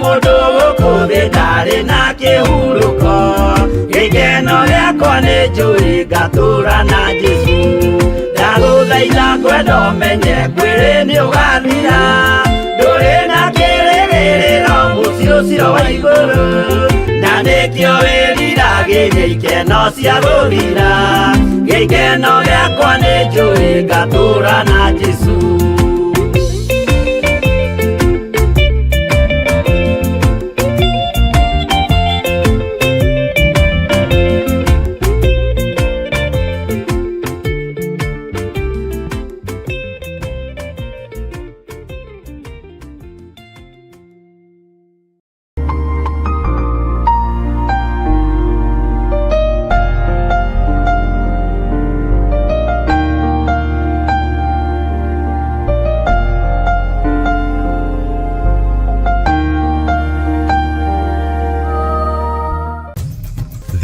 mũndũ gũkũ thĩ ndarĩ na kĩhurũko. Gĩkeno gĩakwa nĩ njũĩ ngatũũra na Jesũ. Ndagũthaitha ngwenda ũmenye kwĩrĩ nĩ ũgathira. Ndũrĩ na kĩrĩgĩrĩro mũciĩ ũcio wa igũrũ, na nĩkĩo wĩriragĩria ikeno cia gũthira. Gĩkeno gĩakwa nĩ njũĩ ngatũũra na Jesũ.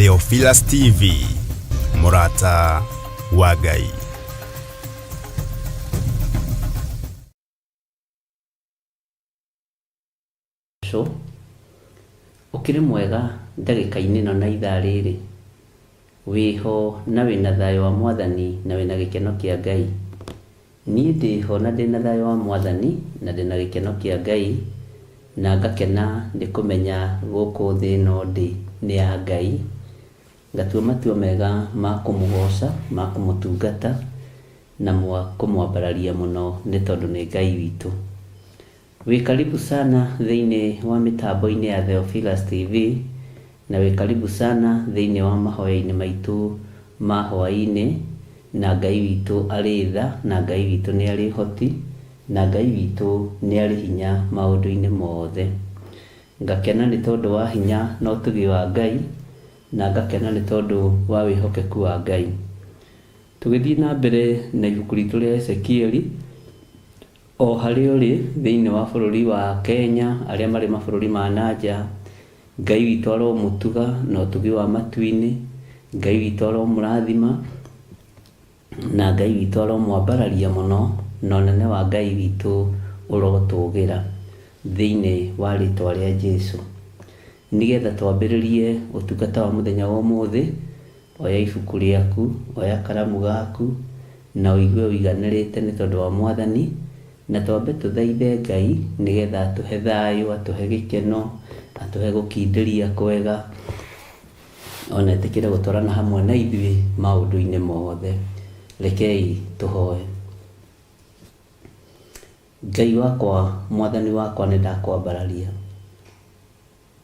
Theophilus TV, Murata wa Ngai. Ukiri mwega ndagĩka-inĩ no na ithaa rĩrĩ, wĩho na wĩna thayũ wa Mwathani na wĩna gĩkeno kĩa Ngai. Niĩ ndĩho na ndĩna thayũ wa Mwathani na ndĩna gĩkeno kĩa Ngai, na ngakena nĩ kũmenya gũkũ thĩ ĩno ndĩ nĩ ya Ngai. Ngatua matua mega ma kũmũgoca, ma kũmũtungata na kũmwambararia mũno nĩ tondũ nĩ Ngai witũ. Wĩ karibu sana thĩinĩ wa mĩtambo-inĩ ya Theophilus TV, na wĩ karibu sana thĩinĩ wa mahoya-inĩ maitũ ma hwaĩ-inĩ. Na Ngai witũ arĩ tha, na Ngai witũ nĩ arĩ hoti, na Ngai witũ nĩ arĩ hinya maũndũ-inĩ mothe. Ngakena nĩ tondũ wa hinya na ũtugi wa Ngai, na ngakena nĩ tondũ wa wĩhokeku wa Ngai. Tũgĩthiĩ na mbere na ibuku ritũ rĩa Ezekieli, o harĩa ũrĩ thĩinĩ wa bũrũri wa Kenya, arĩa marĩ mabũrũri ma nanja, Ngai witũ aromũtuga na ũtugi wa matu-inĩ, Ngai witũ aromũrathima, na Ngai witũ aromwambararia mũno, na ũnene wa Ngai witũ ũrotũgĩra thĩinĩ wa rĩtwa rĩa Jesũ. Nĩgetha twambĩrĩrie ũtungata wa mũthenya wa ũmũthĩ, oya ibuku rĩaku, oya karamu gaku, na ũigue ũiganĩrĩte nĩ tondũ wa Mwathani, na twambe tũthaithe Ngai nĩgetha atũhe thayũ, atũhe gĩkeno, atũhe gũkindĩria kwega, ona etĩkĩre gũtwarana hamwe na ithuĩ maũndũ-inĩ mothe. Rekei tũhoe. Ngai wakwa, Mwathani wakwa, nĩ ndakwambararia.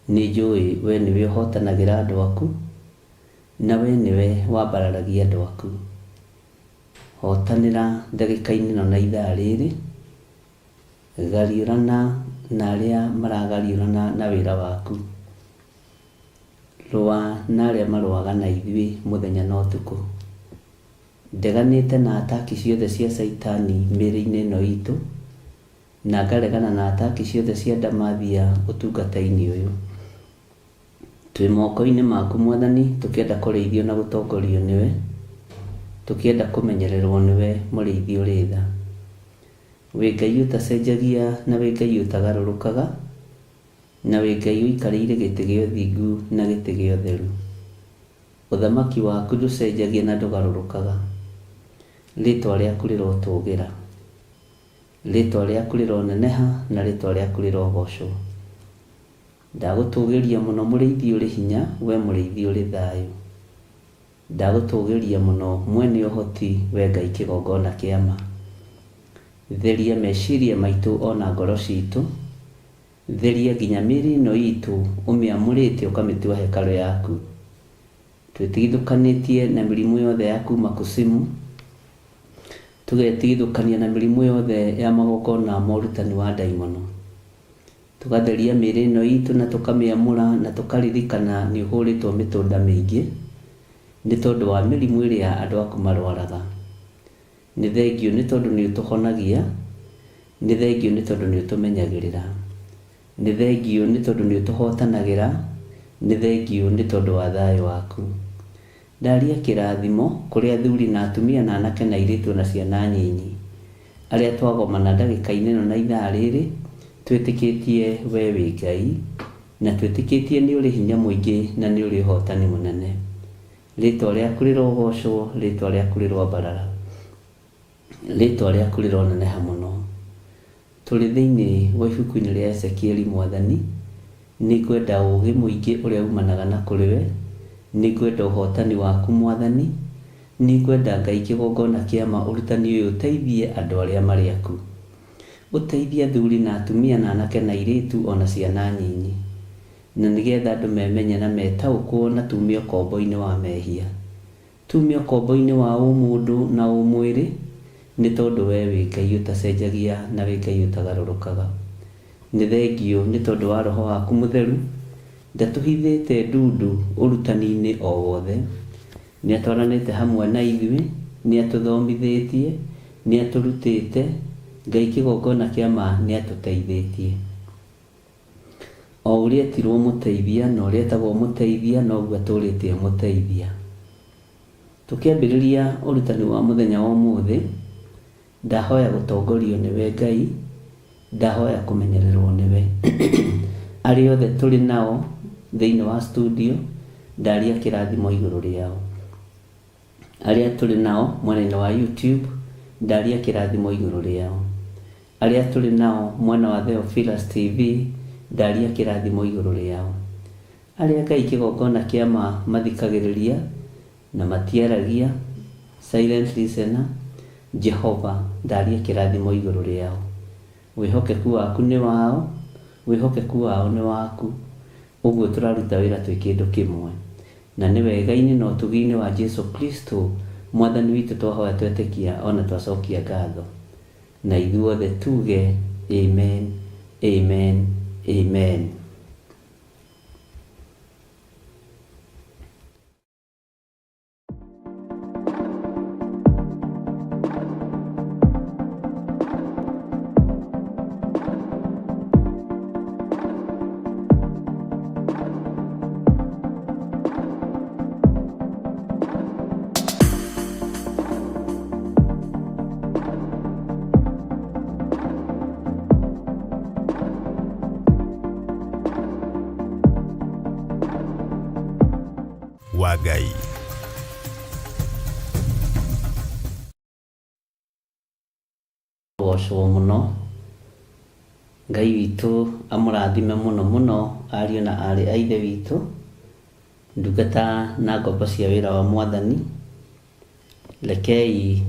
Nĩ njũĩ we nĩwe ũhotanagĩra andũ aku, na we nĩwe wambararagia andũ aku. Hotanĩra ndagĩka-inĩ no na ithaa rĩrĩ, gariũrana na arĩa maragariũrana na wĩra waku. Rũa na arĩa marũaga na ithuĩ mũthenya na ũtukũ. Ndeganĩte na ataki ciothe cia Saitani mĩĩrĩ-inĩ ĩno itũ, na ngaregana na ataki ciothe cia ndamathia ũtungata-inĩ ũyũ. Twĩ moko-inĩ maku Mwathani, tũkĩenda kũrĩithio na gũtongorio nĩwe, tũkĩenda kũmenyererwo nĩwe mũrĩithi ũrĩ tha. Wĩ Ngai ũtacenjagia, na wĩ Ngai ũtagarũrũkaga, na wĩ Ngai ũikarĩire gĩtĩ gĩa ũthingu na gĩtĩ gĩa ũtheru. Ũthamaki waku ndũcenjagia na ndũgarũrũkaga. Rĩtwa rĩaku rĩrotũgĩra, rĩtwa rĩaku rĩroneneha, na rĩtwa rĩaku rĩrogocwo. Ndagũtũgĩria mũno mũrĩithi ũrĩ hinya, we mũrĩithi ũrĩ thayũ. Ndagũtũgĩria mũno mwene ũhoti, we Ngai kĩgongona kĩa ma. Theria meciria maitũ ona ngoro citũ, theria nginya mĩĩrĩ ĩno itũ, ũmĩamũrĩte ũkamĩtua hekarũ yaku. Twĩtigithũkanĩtie na mĩrimũ yothe ya kuma kusimu, tũgetigithũkania na mĩrimũ yothe ya magongona ma ũrutani wa ndaimono. Tũgatheria mĩĩrĩ ĩno itũ na tũkamĩamũra, na tũkaririkana nĩ ũhũrĩtwo mĩtũnda mĩingĩ nĩ tondũ wa mĩrimũ ĩrĩa andũ aku marwaraga. Nĩ thengio nĩ tondũ nĩ ũtũhonagia, nĩ thengio nĩ tondũ nĩ ũtũmenyagĩrĩra, nĩ thengio nĩ tondũ nĩ ũtũhotanagĩra, nĩ thengio nĩ tondũ wa thayũ waku. Ndaria kĩrathimo kũrĩ athuri na atumia na anake na airĩtu na ciana nyinyi arĩa twagomana ndagĩka-inĩ ĩno na ithaa rĩrĩ, twĩtĩkĩtie we wĩ Ngai, na twĩtĩkĩtie nĩ ũrĩ hinya mũingĩ na nĩ ũrĩ ũhotani mũnene. Rĩtwa rĩaku rĩrogocwo, rĩtwa rĩaku rĩrombarara, rĩtwa rĩaku rĩroneneha mũno. Tũrĩ thĩinĩ wa ibuku-inĩ rĩa Ezekieli Mwathani, nĩ ngwenda ũũgĩ mũingĩ ũrĩa umanaga na kũrĩ we, nĩ ngwenda ũhotani waku Mwathani, nĩ ngwenda Ngai kĩgongona kĩa ma ũrutani ũyũ ũteithie andũ arĩa marĩ aku. Ũteithie athuri na atumia na anake na airĩtu ona ciana nyinyi, na nĩgetha andũ memenye na metaũkwo na tumio kombo-inĩ wa mehia, tumio kombo-inĩ wa ũmũndũ na ũmwĩrĩ, nĩ tondũ we wĩ Ngai ũtacenjagia na wĩ Ngai ũtagarũrũkaga. Nĩ thengio nĩ tondũ wa Roho waku Mũtheru, ndatũhithĩte ndundu ũrutani-inĩ o wothe, nĩ atwaranĩte hamwe na ithuĩ, nĩ atũthomithĩtie, nĩ atũrutĩte, Ngai kĩgongona kĩa ma nĩ atũteithĩtie. O ũrĩa etirwo mũteithia na ũrĩa etagwo mũteithia noguo atũrĩte mũteithia. Tũkĩambĩrĩria ũrutani wa mũthenya wa ũmũthĩ, ndahoya gũtongorio nĩwe Ngai, ndahoya kũmenyererwo nĩwe. Arĩa othe tũrĩ nao thĩinĩ wa studio, ndaria kĩrathimo igũrũ rĩao. Arĩa tũrĩ nao mwena-inĩ wa YouTube, ndaria kĩrathimo igũrũ rĩao. Arĩa tũrĩ nao mwena wa Theophilus TV, ndaria kĩrathimo igũrũ rĩao. Arĩa Ngai kĩgongona kĩa ma mathikagĩrĩria na matiaragia, silent listener, Jehova, ndaria kĩrathimo igũrũ rĩao. Wĩhokeku waku nĩ wao, wĩhokeku wao nĩ waku. Ũguo tũraruta wĩra twĩ kĩndũ kĩmwe, na nĩ wega-inĩ na ũtugi-inĩ wa Jesu Kristo Mwathani witũ twahoya twetĩkia ona twacokia ngatho, na ithuothe tuge amen, amen, amen. wa Ngai. Gocwo mũno, Ngai witũ amũrathime mũno mũno ariũ na arĩ a ithe witũ, ndungata na ngombo cia wĩra wa Mwathani. Rekei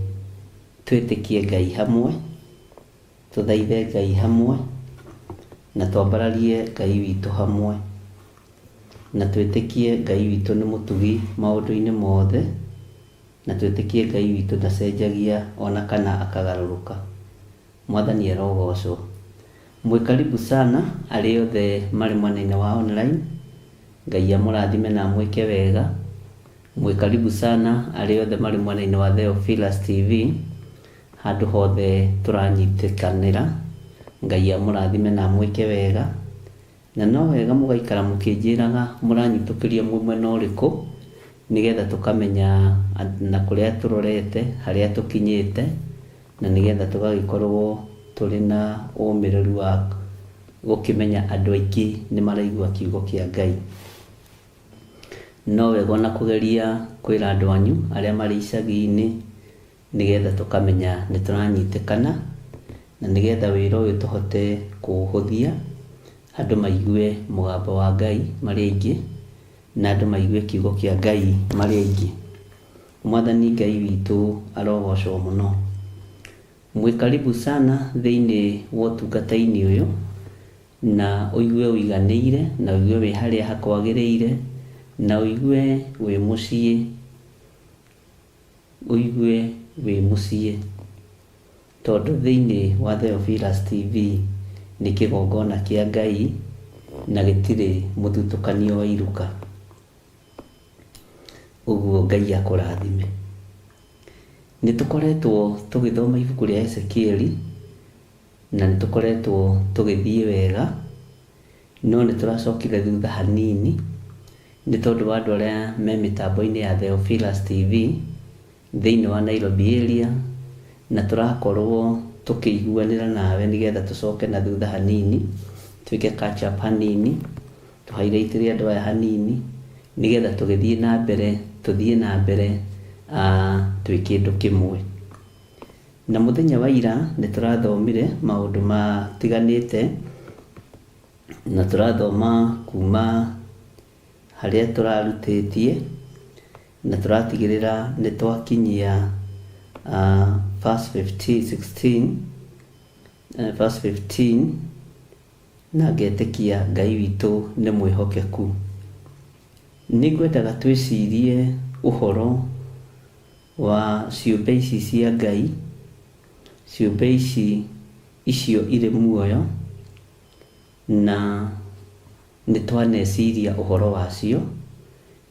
twĩtĩkie Ngai hamwe, tũthaithe Ngai hamwe, na twambararie Ngai witũ hamwe, na twĩtĩkie Ngai witũ nĩ mũtugi maũndũ-inĩ mothe, na twĩtĩkie Ngai witũ ndacenjagia ona kana akagarũrũka. Mwathani arogocwo. Mwĩ karibu sana arĩ othe marĩ mwena-inĩ wa online, Ngai amũrathime na mwĩke wega. Mwĩ karibu sana arĩ othe marĩ mwena-inĩ wa Theophilus TV, handũ hothe tũranyitĩkanĩra, Ngai amũrathime na mwĩke wega. Na no wega mũgaikara mũkĩnjĩraga mũranyitũkĩria mwena ũrĩkũ, nĩgetha tũkamenya na kũrĩa tũrorete, harĩa tũkinyĩte, na nĩgetha tũgagĩkorwo tũrĩ na ũmĩrĩru wa gũkĩmenya andũ aingĩ nĩ maraigua kiugo kĩa Ngai. No wega ona kũgeria kwĩra andũ anyu arĩa marĩ icagi-inĩ, nĩgetha tũkamenya nĩ tũranyitĩkana, na nĩgetha wĩra ũyũ tũhote kũũhũthia, andũ maigue mũgambo wa Ngai marĩ aingĩ, na andũ maigue kiugo kĩa Ngai marĩ aingĩ. Mwathani Ngai witũ arogocwo mũno. Mwĩ karibu sana thĩinĩ wa ũtungata-inĩ ũyũ, na ũigue ũiganĩire, na ũigue wĩ harĩa hakwagĩrĩire, na ũigue wĩ mũciĩ, ũigue wĩ mũciĩ, tondũ thĩinĩ wa Theophilus TV nĩ kĩgongona kĩa Ngai na gĩtirĩ mũthutũkanio wa iruka. Ũguo Ngai akũrathime. Nĩ tũkoretwo tũgĩthoma ibuku rĩa Ezekieli, na nĩ tũkoretwo tũgĩthiĩ wega, no nĩ tũracokire thutha hanini nĩ tondũ wa andũ arĩa me mĩtambo-inĩ ya Theophilus TV thĩinĩ wa Nairobi area, na tũrakorwo tukĩiguanĩra nawe nĩgetha tũcoke na thutha hanini twĩke catch up hanini, tũhighlight andũ aya hanini nĩgetha tũgĩthiĩ na mbere twĩ kĩndũ kĩmwe. Na mũthenya wa ira nĩ tũrathomire maũndũ matiganĩte, na tũrathoma kuma harĩa tũrarutĩtie na tũratigĩrĩra nĩ twakinyia verse 15 na ngetĩkia Ngai witũ nĩ mwĩhokeku. Nĩngwendaga twĩcirie ũhoro wa ciũmbe ici cia Ngai, ciũmbe icio irĩ muoyo, na nĩ twaneciria ũhoro wacio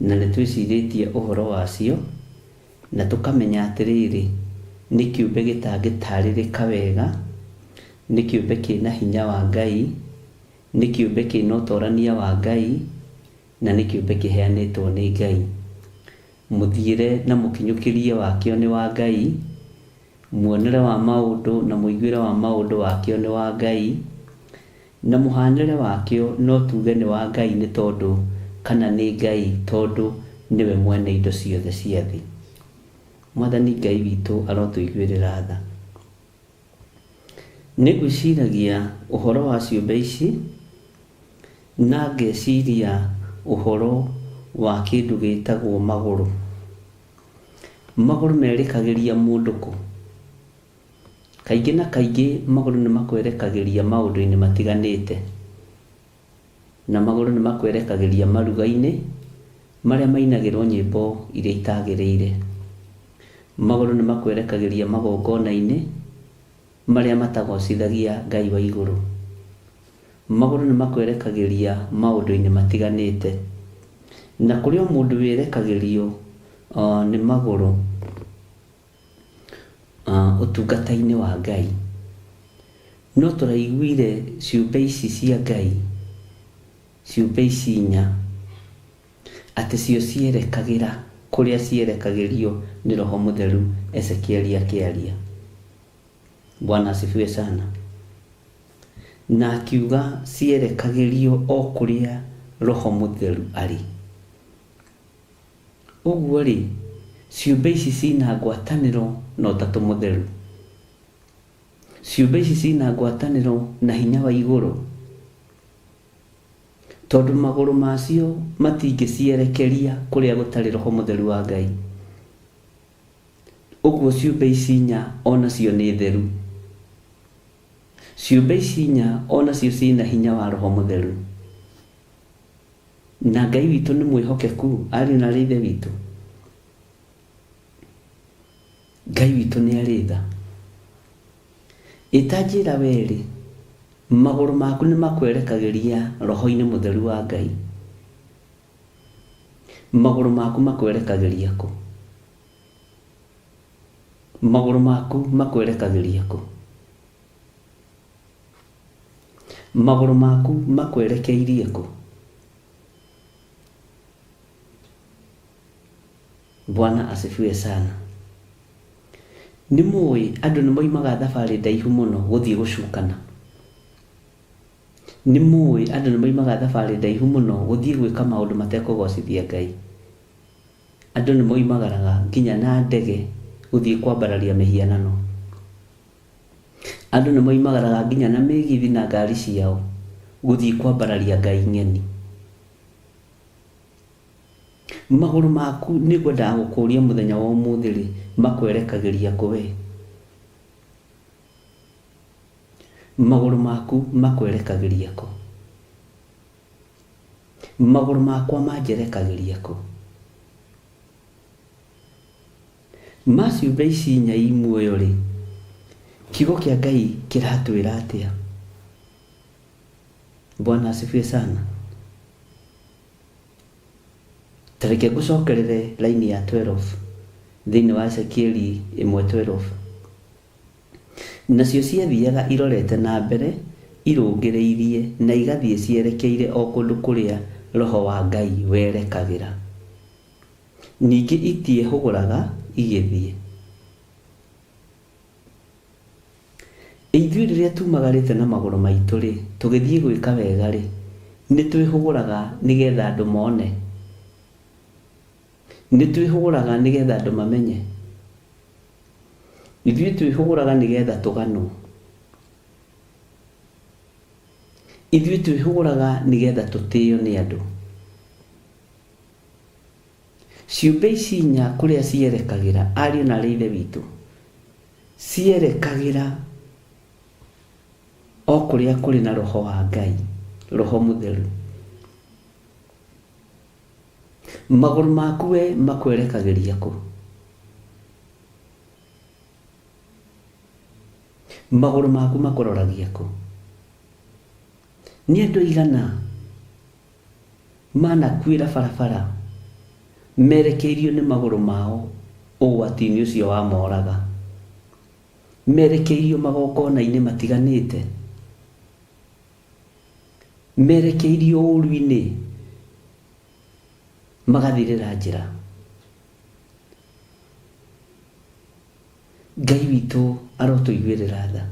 na nĩ twĩcirĩtie ũhoro wacio na tũkamenya atĩrĩrĩ, nĩ kĩũmbe gĩtangĩtarĩrĩka wega, nĩ kĩũmbe kĩna hinya wa Ngai, nĩ kĩũmbe kĩna ũtorania wa Ngai, na nĩ kĩũmbe kĩheanĩtwo nĩ Ngai. Mũthiĩre na mũkinyũkĩrie wakĩo nĩ wa Ngai, muonere wa maũndũ na mũiguĩre wa maũndũ wakĩo nĩ wa Ngai, na mũhanĩre wakĩo no tuge nĩ wa Ngai nĩ tondũ, kana nĩ Ngai tondũ nĩwe mwene indo ciothe cia thĩ. Mwathani Ngai witũ arotũiguĩrĩra tha. Nĩngwĩciragia ũhoro wa ciũmbe ici na ngeciria ũhoro wa kĩndũ gĩtagwo magũrũ. Magũrũ merĩkagĩria mũndũ kũ? Kaingĩ na kaingĩ magũrũ nĩ makwerekagĩria maũndũ-inĩ matiganĩte, na magũrũ nĩ makwerekagĩria maruga-inĩ marĩa mainagĩrwo nyĩmbo iria itagĩrĩire. Magũrũ nĩ makwerekagĩria magongona-inĩ marĩa matagocithagia Ngai wa igũrũ. Magũrũ nĩ makwerekagĩria maũndũ-inĩ matiganĩte, na kũrĩ o mũndũ wĩrekagĩrio nĩ magũrũ ũtungata-inĩ wa Ngai. No tũraiguire ciũmbe ici cia Ngai, ciũmbe ici inya, atĩ cio cierekagĩra kũrĩa cierekagĩrio nĩ Roho Mũtheru, Ezekieli akĩaria. Bwana asifiwe sana. Na akiuga cierekagĩrio o kũrĩa Roho Mũtheru arĩ. Ũguo rĩ, ciũmbe ici cina ngwatanĩro na Ũtatũ Mũtheru. Ciũmbe ici cina ngwatanĩro na hinya wa igũrũ, tondũ magũrũ macio matingĩcierekeria kũrĩa gũtarĩ Roho Mũtheru wa Ngai. Ũguo ciũmbe ici inya onacio nĩ theru. Ciũmbe ici inya onacio cina hinya wa Roho Mũtheru. Na Ngai witũ nĩ mwĩhokeku, ariũ na ithe witũ. Ngai witũ nĩ arĩ tha. Itanjĩra werĩ, magũrũ maku nĩ makwerekagĩria Roho-inĩ Mũtheru wa Ngai. Magũrũ maku makwerekagĩria kũ? Magũrũ maku makwerekagĩria kũ? Magũrũ maku makwerekeirie kũ? Bwana asifiwe sana. Nĩ mũĩ andũ nĩ moimaga thabarĩ ndaihu mũno gũthiĩ gũcukana. Nĩ mũĩ andũ nĩ moimaga thabarĩ ndaihu mũno gũthiĩ gwĩka maũndũ matekũgocithia Ngai. Andũ nĩ moimagaraga nginya na ndege gũthiĩ kwambararia mĩhianano. Andũ nĩ moimagaraga nginya na mĩgithi na ngari ciao gũthiĩ kwambararia Ngai ng'eni. Magũrũ maku nĩ ngwendaga gũkũria mũthenya wa ũmũthĩ rĩ, makwerekagĩria kũ we? Magũrũ maku makwerekagĩria kũ? Magũrũ makwa manjerekagĩria kũ? Ma ciũmbe ici inya i muoyo rĩ, kiugo kĩa Ngai kĩratwĩra atĩa? Bwana asifiwe sana. Tareke ngũcokerere laini ya 12 thĩinĩ wa Ezekieli 1:12. Nacio ciathiaga irorete na mbere irũngĩrĩirie na igathiĩ cierekeire o kũndũ kũrĩa Roho wa Ngai werekagĩra. Ningĩ itiehũgũraga igĩthiĩ. ithuĩ rĩrĩa tumagarĩte na magũrũ maitũ rĩ, tũgĩthiĩ gwĩka wega rĩ, nĩ twĩhũgũraga nĩgetha andũ mone, nĩ twĩhũgũraga nĩgetha andũ mamenye, ithuĩ twĩhũgũraga nĩgetha tũganwo, ithuĩ twĩhũgũraga nĩgetha tũtĩo nĩ andũ. Ciũmbe ici inya kũrĩa cierekagĩra, ariũ na aarĩ a Ithe witũ, cierekagĩra o kũrĩa kũrĩ na roho wa Ngai, roho mũtheru. Magũrũ maku we makwerekagĩria kũ? Magũrũ maku makũroragia kũ? Nĩ andũ aigana manakuĩra barabara merekeirio nĩ magũrũ mao ũgwati-inĩ ũcio wa moraga, merekeirio magongona-inĩ matiganĩte, merekeirio ũũru-inĩ, magathirĩra njĩra. Ngai witũ arotũiguĩrĩra tha.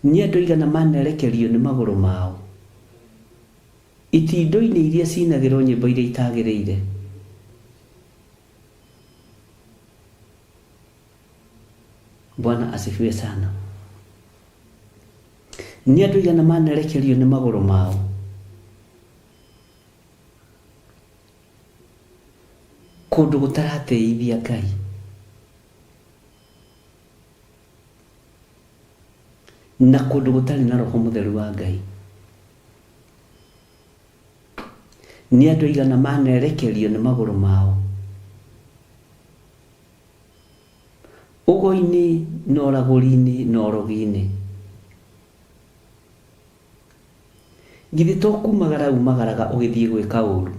Nĩ andũ aigana manerekerio nĩ magũrũ mao itindo-inĩ iria cinagĩrwo nyĩmbo iria itagĩrĩire, Bwana asifiwe sana. Nĩ andũ aigana manerekerio nĩ magũrũ mao kũndũ gũtaratĩithia Ngai, na kũndũ gũtarĩ na roho mũtheru wa Ngai. Nĩ andũ aigana manerekerio nĩ magũrũ mao ũgo-inĩ na ũragũri-inĩ na ũrogi-inĩ. Githĩ to kumagara umagaraga ũgĩthiĩ gwĩka ũũru?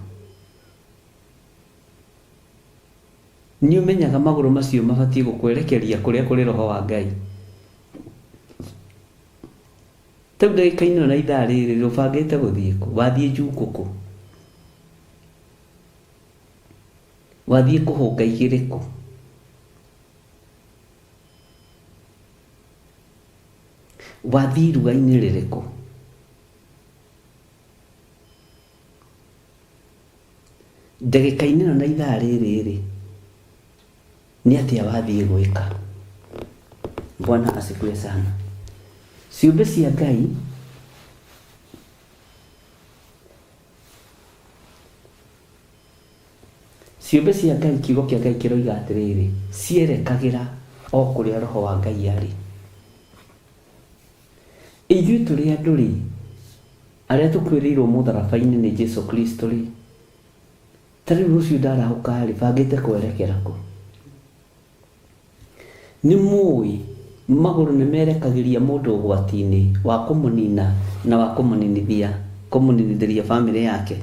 Nĩ ũmenyaga magũrũ macio mabatiĩ gũkwerekeria kũrĩa kũrĩ roho wa Ngai. Tau ndagĩka-inĩ na ithaa rĩrĩ rũbangĩte gũthiĩ kũ? Wathiĩ njukũ kũ? Wathiĩ kũhũnga igĩrĩ kũ? Wathiĩ iruga-inĩ rĩrĩkũ? Ndagĩka-inĩ na ithaa rĩrĩ nĩ atĩa wathiĩ gwĩka? Bwana asifiwe sana. Ciũmbe cia Ngai ciũmbe cia Ngai, kiugo kĩa Ngai kĩroiga atĩrĩrĩ, cierekagĩra o kũrĩa roho wa Ngai arĩ. Ithuĩ tũrĩ andũ rĩ, arĩa tũkuĩrĩirwo mũtharaba-inĩ nĩ Jesũ Kristo rĩ, ta rĩu rũciũ ndarahũka rĩ, bangĩte kwerekera kũ? Nĩ mũĩ magũrũ nĩ merekagĩria mũndũ ũgwati-inĩ wa kũmũnina na wa kũmũninithĩria bamĩrĩ yake.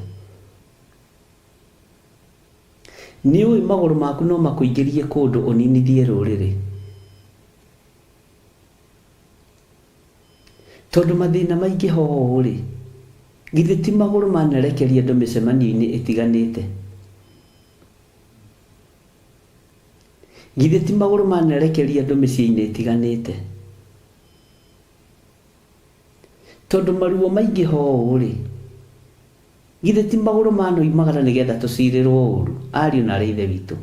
Nĩ ũĩ magũrũ maku no makũingĩrie kũndũ ũninithie rũrĩrĩ, tondũ mathĩna maingĩ ho rĩ, githĩ ti magũrũ manerekeria andũ mĩcemanio-inĩ ĩtiganĩte? Githĩ ti magũrũ manerekeria andũ mĩciĩ-inĩ ĩtiganĩte? Tondũ maruo maingĩ ho rĩ, githĩ ti magũrũ manoimagara nĩgetha tũcirĩrwo ũũru, ariũ na aarĩ a Ithe witũ?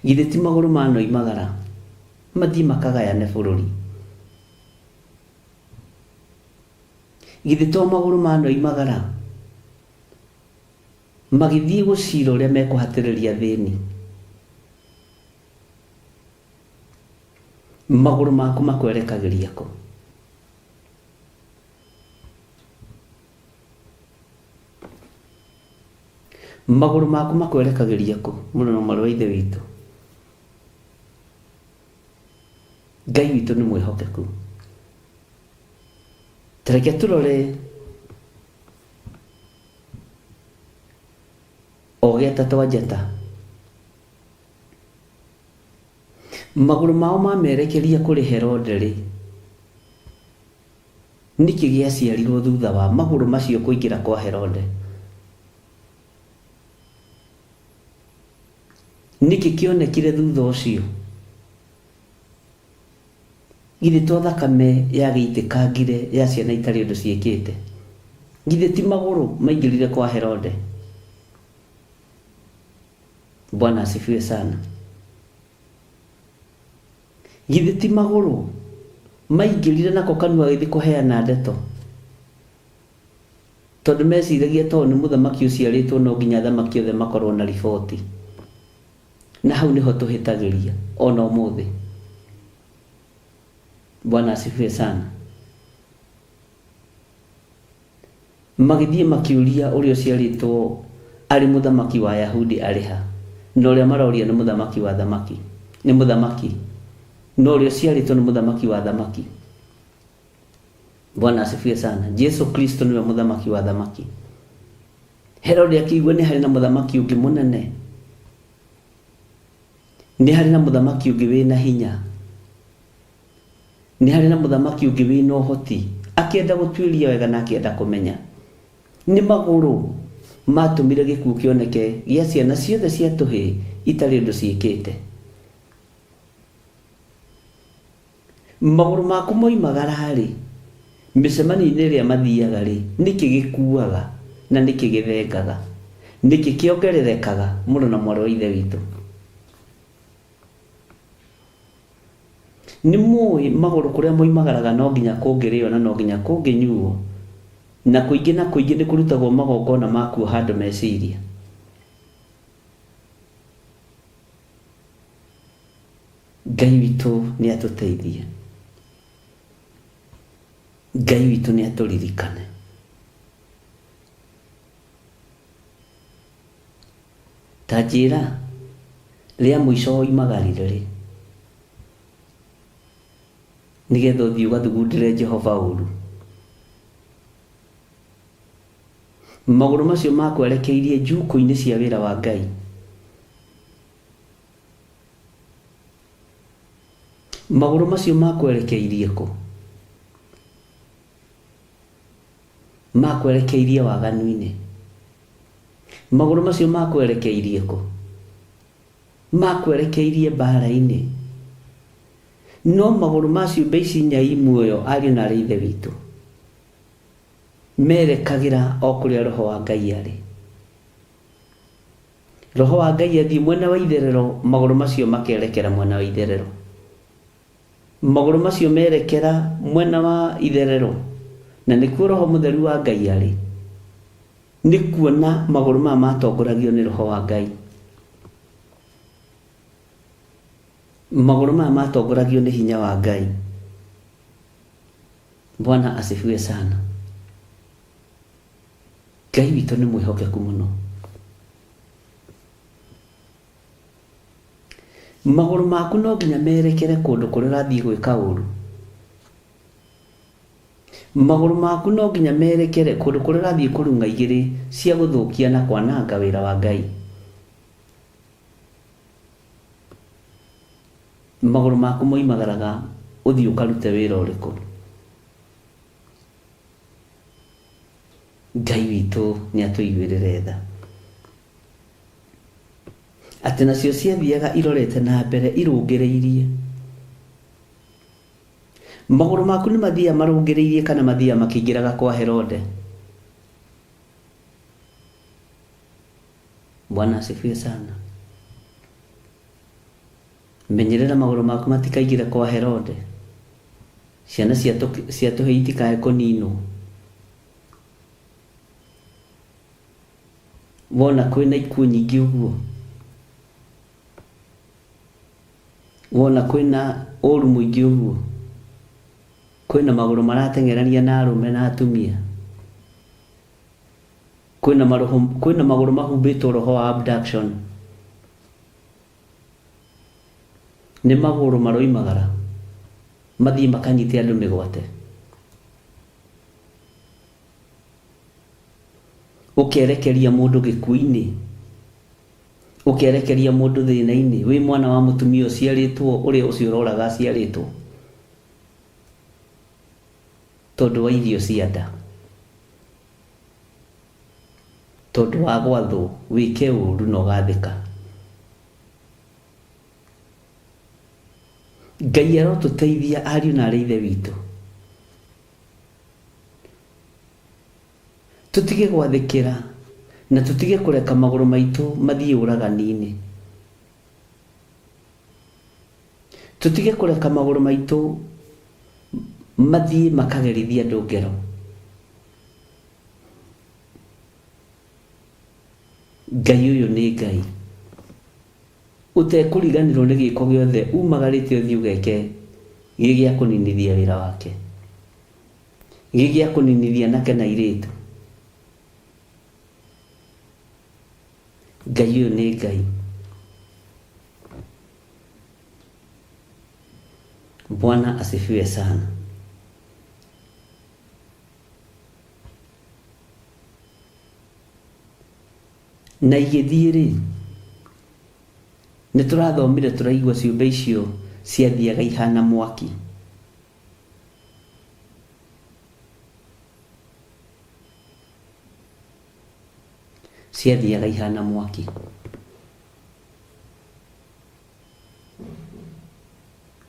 Githĩ ti magũrũ manoimagara mathiĩ makagayane bũrũri? Githĩ to magũrũ manoimagara magĩthiĩ gũcira ũrĩa mekũhatĩrĩria thĩni? Magũrũ maku makwerekagĩria kũ? Magũrũ maku makwerekagĩria kũ, mũno na mwarĩ wa Ithe witũ? Ngai witũ nĩ mwĩhokeku. Tareke tũrore Ogeta wa Njata. Magũrũ mao mamerekeria kũrĩ Herode rĩ, nĩkĩ gĩaciarirwo thutha wa magũrũ macio kũingĩra kwa Herode? niki kionekire thutha ucio githe to thakame yagĩitĩkangire ya ciana itarĩ ũndũ ciĩkĩte, githe ti magũrũ maingĩrire kwa Herode. Bwana asifiwe sana. Githe ti magũrũ maingĩrire nako kanua gĩthiĩ kũheana ndeto, tondũ meciragia tondũ nĩ mũthamaki ũciarĩtwo no nginya thamaki othe makorwo na riboti, na hau niho tũhĩtagĩria ona ũmũthĩ. Bwana asifiwe sana. Magĩthiĩ makiuria ũrĩa ũciarĩtwo arĩ mũthamaki wa Ayahudi arĩ ha, na ũrĩa maroria nĩ mũthamaki wa thamaki, nĩ mũthamaki, no ũrĩa ũciarĩtwo nĩ mũthamaki wa thamaki. Bwana asifiwe sana. Jesu Kristo niwe mũthamaki wa thamaki. Herode akĩigua nĩ harĩ na mũthamaki ũngĩ mũnene, nĩ harĩ na mũthamaki ũngĩ wĩna hinya, nĩ harĩ na mũthamaki ũngĩ wĩna ũhoti, akĩenda gũtuĩria wega na akĩenda kũmenya. Nĩ magũrũ matũmire gĩkuũ kĩoneke gĩa ciana ciothe cia tũhĩĩ itarĩ ũndũ ciĩkĩte. Magũrũ maku moimagara rĩ, mĩcemanio-inĩ ĩrĩa mathiaga rĩ, nĩkĩ gĩkuaga na nĩkĩ gĩthengaga, nĩkĩ kĩongererekaga mũndũ na mwarĩ wa ithe witũ? Nĩ mũĩ magũrũ kũrĩa moimagaraga no nginya kũngĩrĩo na no nginya kũngĩnyuo, na kũingĩ na kũingĩ nĩ kũrutagwo magongona ma kuoha andũ meciria. Ngai witũ nĩ atũteithie, Ngai witũ nĩ atũririkane. Ta njĩra rĩa mũico oimagarire rĩ, nĩgetha ũthiĩ ũgathugundĩre Jehova ũru. Magũrũ macio makwerekeirie njukũ-inĩ cia wĩra wa Ngai. Magũrũ macio makwerekeirie kũ? Makwerekeirie waganu-inĩ. Magũrũ macio makwerekeirie kũ? Makwerekeirie mbara-inĩ. No magũrũ macio ici nyai muoyo ariũ na arĩ ithe witũ merekagĩra o kũrĩa Roho wa Ngai arĩ. Roho wa Ngai athiĩ mwena wa itherero, magũrũ macio makerekera mwena wa itherero. Magũrũ macio merekera mwena wa itherero, na nĩkuo Roho Mũtheru wa Ngai arĩ, nĩ kuona magũrũ maya matongoragio nĩ Roho wa Ngai. Magũrũ maya matongoragio nĩ hinya wa Ngai. Bwana asifiwe sana. Ngai witũ nĩ mwĩhokeku mũno. Magũrũ maku no nginya merekere kũndũ kũrĩa ũrathiĩ gwĩka ũru. Magũrũ maku no nginya merekere kũndũ kũrĩa ũrathiĩ kũrunga igĩrĩ cia gũthũkia na kwananga wĩra wa Ngai. Magũrũ maku moimagaraga ũthiĩ ũkarute wĩra ũrĩkũ? Ngai witũ nĩ atũiguĩrĩre tha, atĩ nacio ciathiaga irorete na mbere irũngĩrĩirie. Magũrũ maku nĩ mathiaga marũngĩrĩirie kana mathiaga makĩingĩraga kwa Herode? Bwana asifiwe sana. Menyerera magũrũ maku matikaingĩre kwa Herode. Ciana cia tũhĩĩ itikae kũninwo. Wona kwĩna ikuũ nyingĩ ũguo, wona kwĩna ũru mũingĩ ũguo, kwĩna magũrũ marateng'erania na arũme na atumia, kwĩna magũrũ mahumbĩtwo roho wa abduction, nĩ magũrũ maroimagara mathiĩ makanyite andũ mĩgwate. Ũkerekeria mũndũ gĩkuũ-inĩ, ũkerekeria mũndũ thĩna-inĩ, wĩ mwana wa mũtumia ũciarĩtwo ũrĩa ũcio ũroraga aciarĩtwo tondũ wa irio cia nda, tondũ wa gwathwo wĩke ũru na ũgathĩka. Ngai arotuteithia ariũ na arĩ ithe witũ, tutige gwathĩkĩra na tutige kũreka magũrũ maitũ mathiĩ ũragani-inĩ. Tutige kũreka magũrũ maitũ mathiĩ makagerithia andũ ngero. Ngai ũyũ nĩ Ngai ũtekũriganĩrwo nĩ gĩko gĩothe umagarĩte ũthiĩ ũgeke gĩ gĩa kũninithia wĩra wake, gĩ gĩa kũninithia nake na airĩtu. Ngai ũyũ nĩ Ngai. Bwana asifiwe sana. Na igĩthiĩ rĩ, nĩ tũrathomire tũraigua ciũmbe icio ciathiaga ihana mwaki. Ciathiaga ihana mwaki.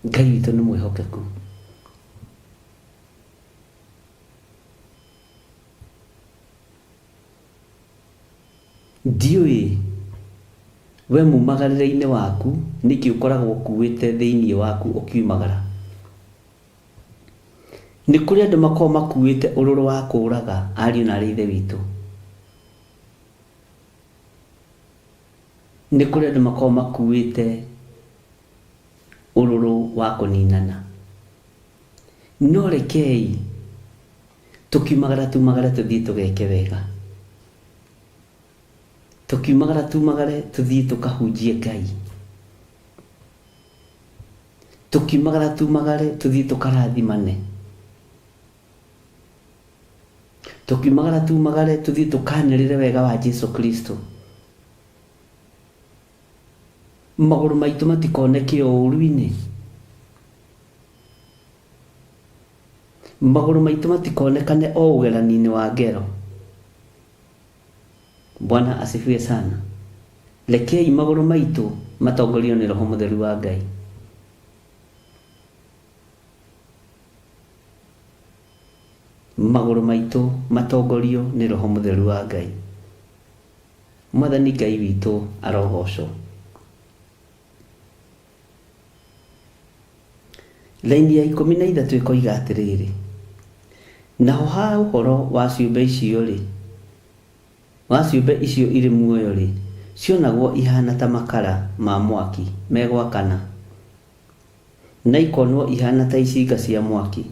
Ngai witũ nĩ mwĩhokeku. Ndiũĩ we mumagarĩre-inĩ waku nĩkĩ ũkoragwo ũkuĩte thĩinĩ waku ũkiumagara. Nĩ kũrĩ andũ makoragwo makuĩte ũrũrũ wa kũũraga ariũ na arĩ ithe witũ. Nĩ kũrĩ andũ makoragwo makuĩte ũrũrũ wa kũninana. No rekei tukiumagara tumagare tuthiĩ tũgeke wega. Tukiumagara tumagare tuthiĩ tũkahunjie Ngai. Tukiumagara tumagare tuthiĩ tũkarathimane. Tukiumagara tumagare tuthiĩ tũkanĩrĩre wega wa Jesu Kristo. Magũrũ maitũ matikoneke ũũru-inĩ. Magũrũ maitũ matikonekane o ũgerani-inĩ wa ngero. Bwana asifiwe sana. Rekei magũrũ maitũ matongorio nĩ Roho Mũtheru wa Ngai. Magũrũ maitũ matongorio nĩ Roho Mũtheru wa Ngai. Mwathani Ngai witũ arogocwo. Laini ya 13 ĩkoiga atĩrĩrĩ, naho ha ũhoro wa ciũmbe icio rĩ, wa ciũmbe icio irĩ muoyo rĩ, cionagwo ihana ta makara ma mwaki megwakana, na ikonwo ihana ta icinga cia mwaki.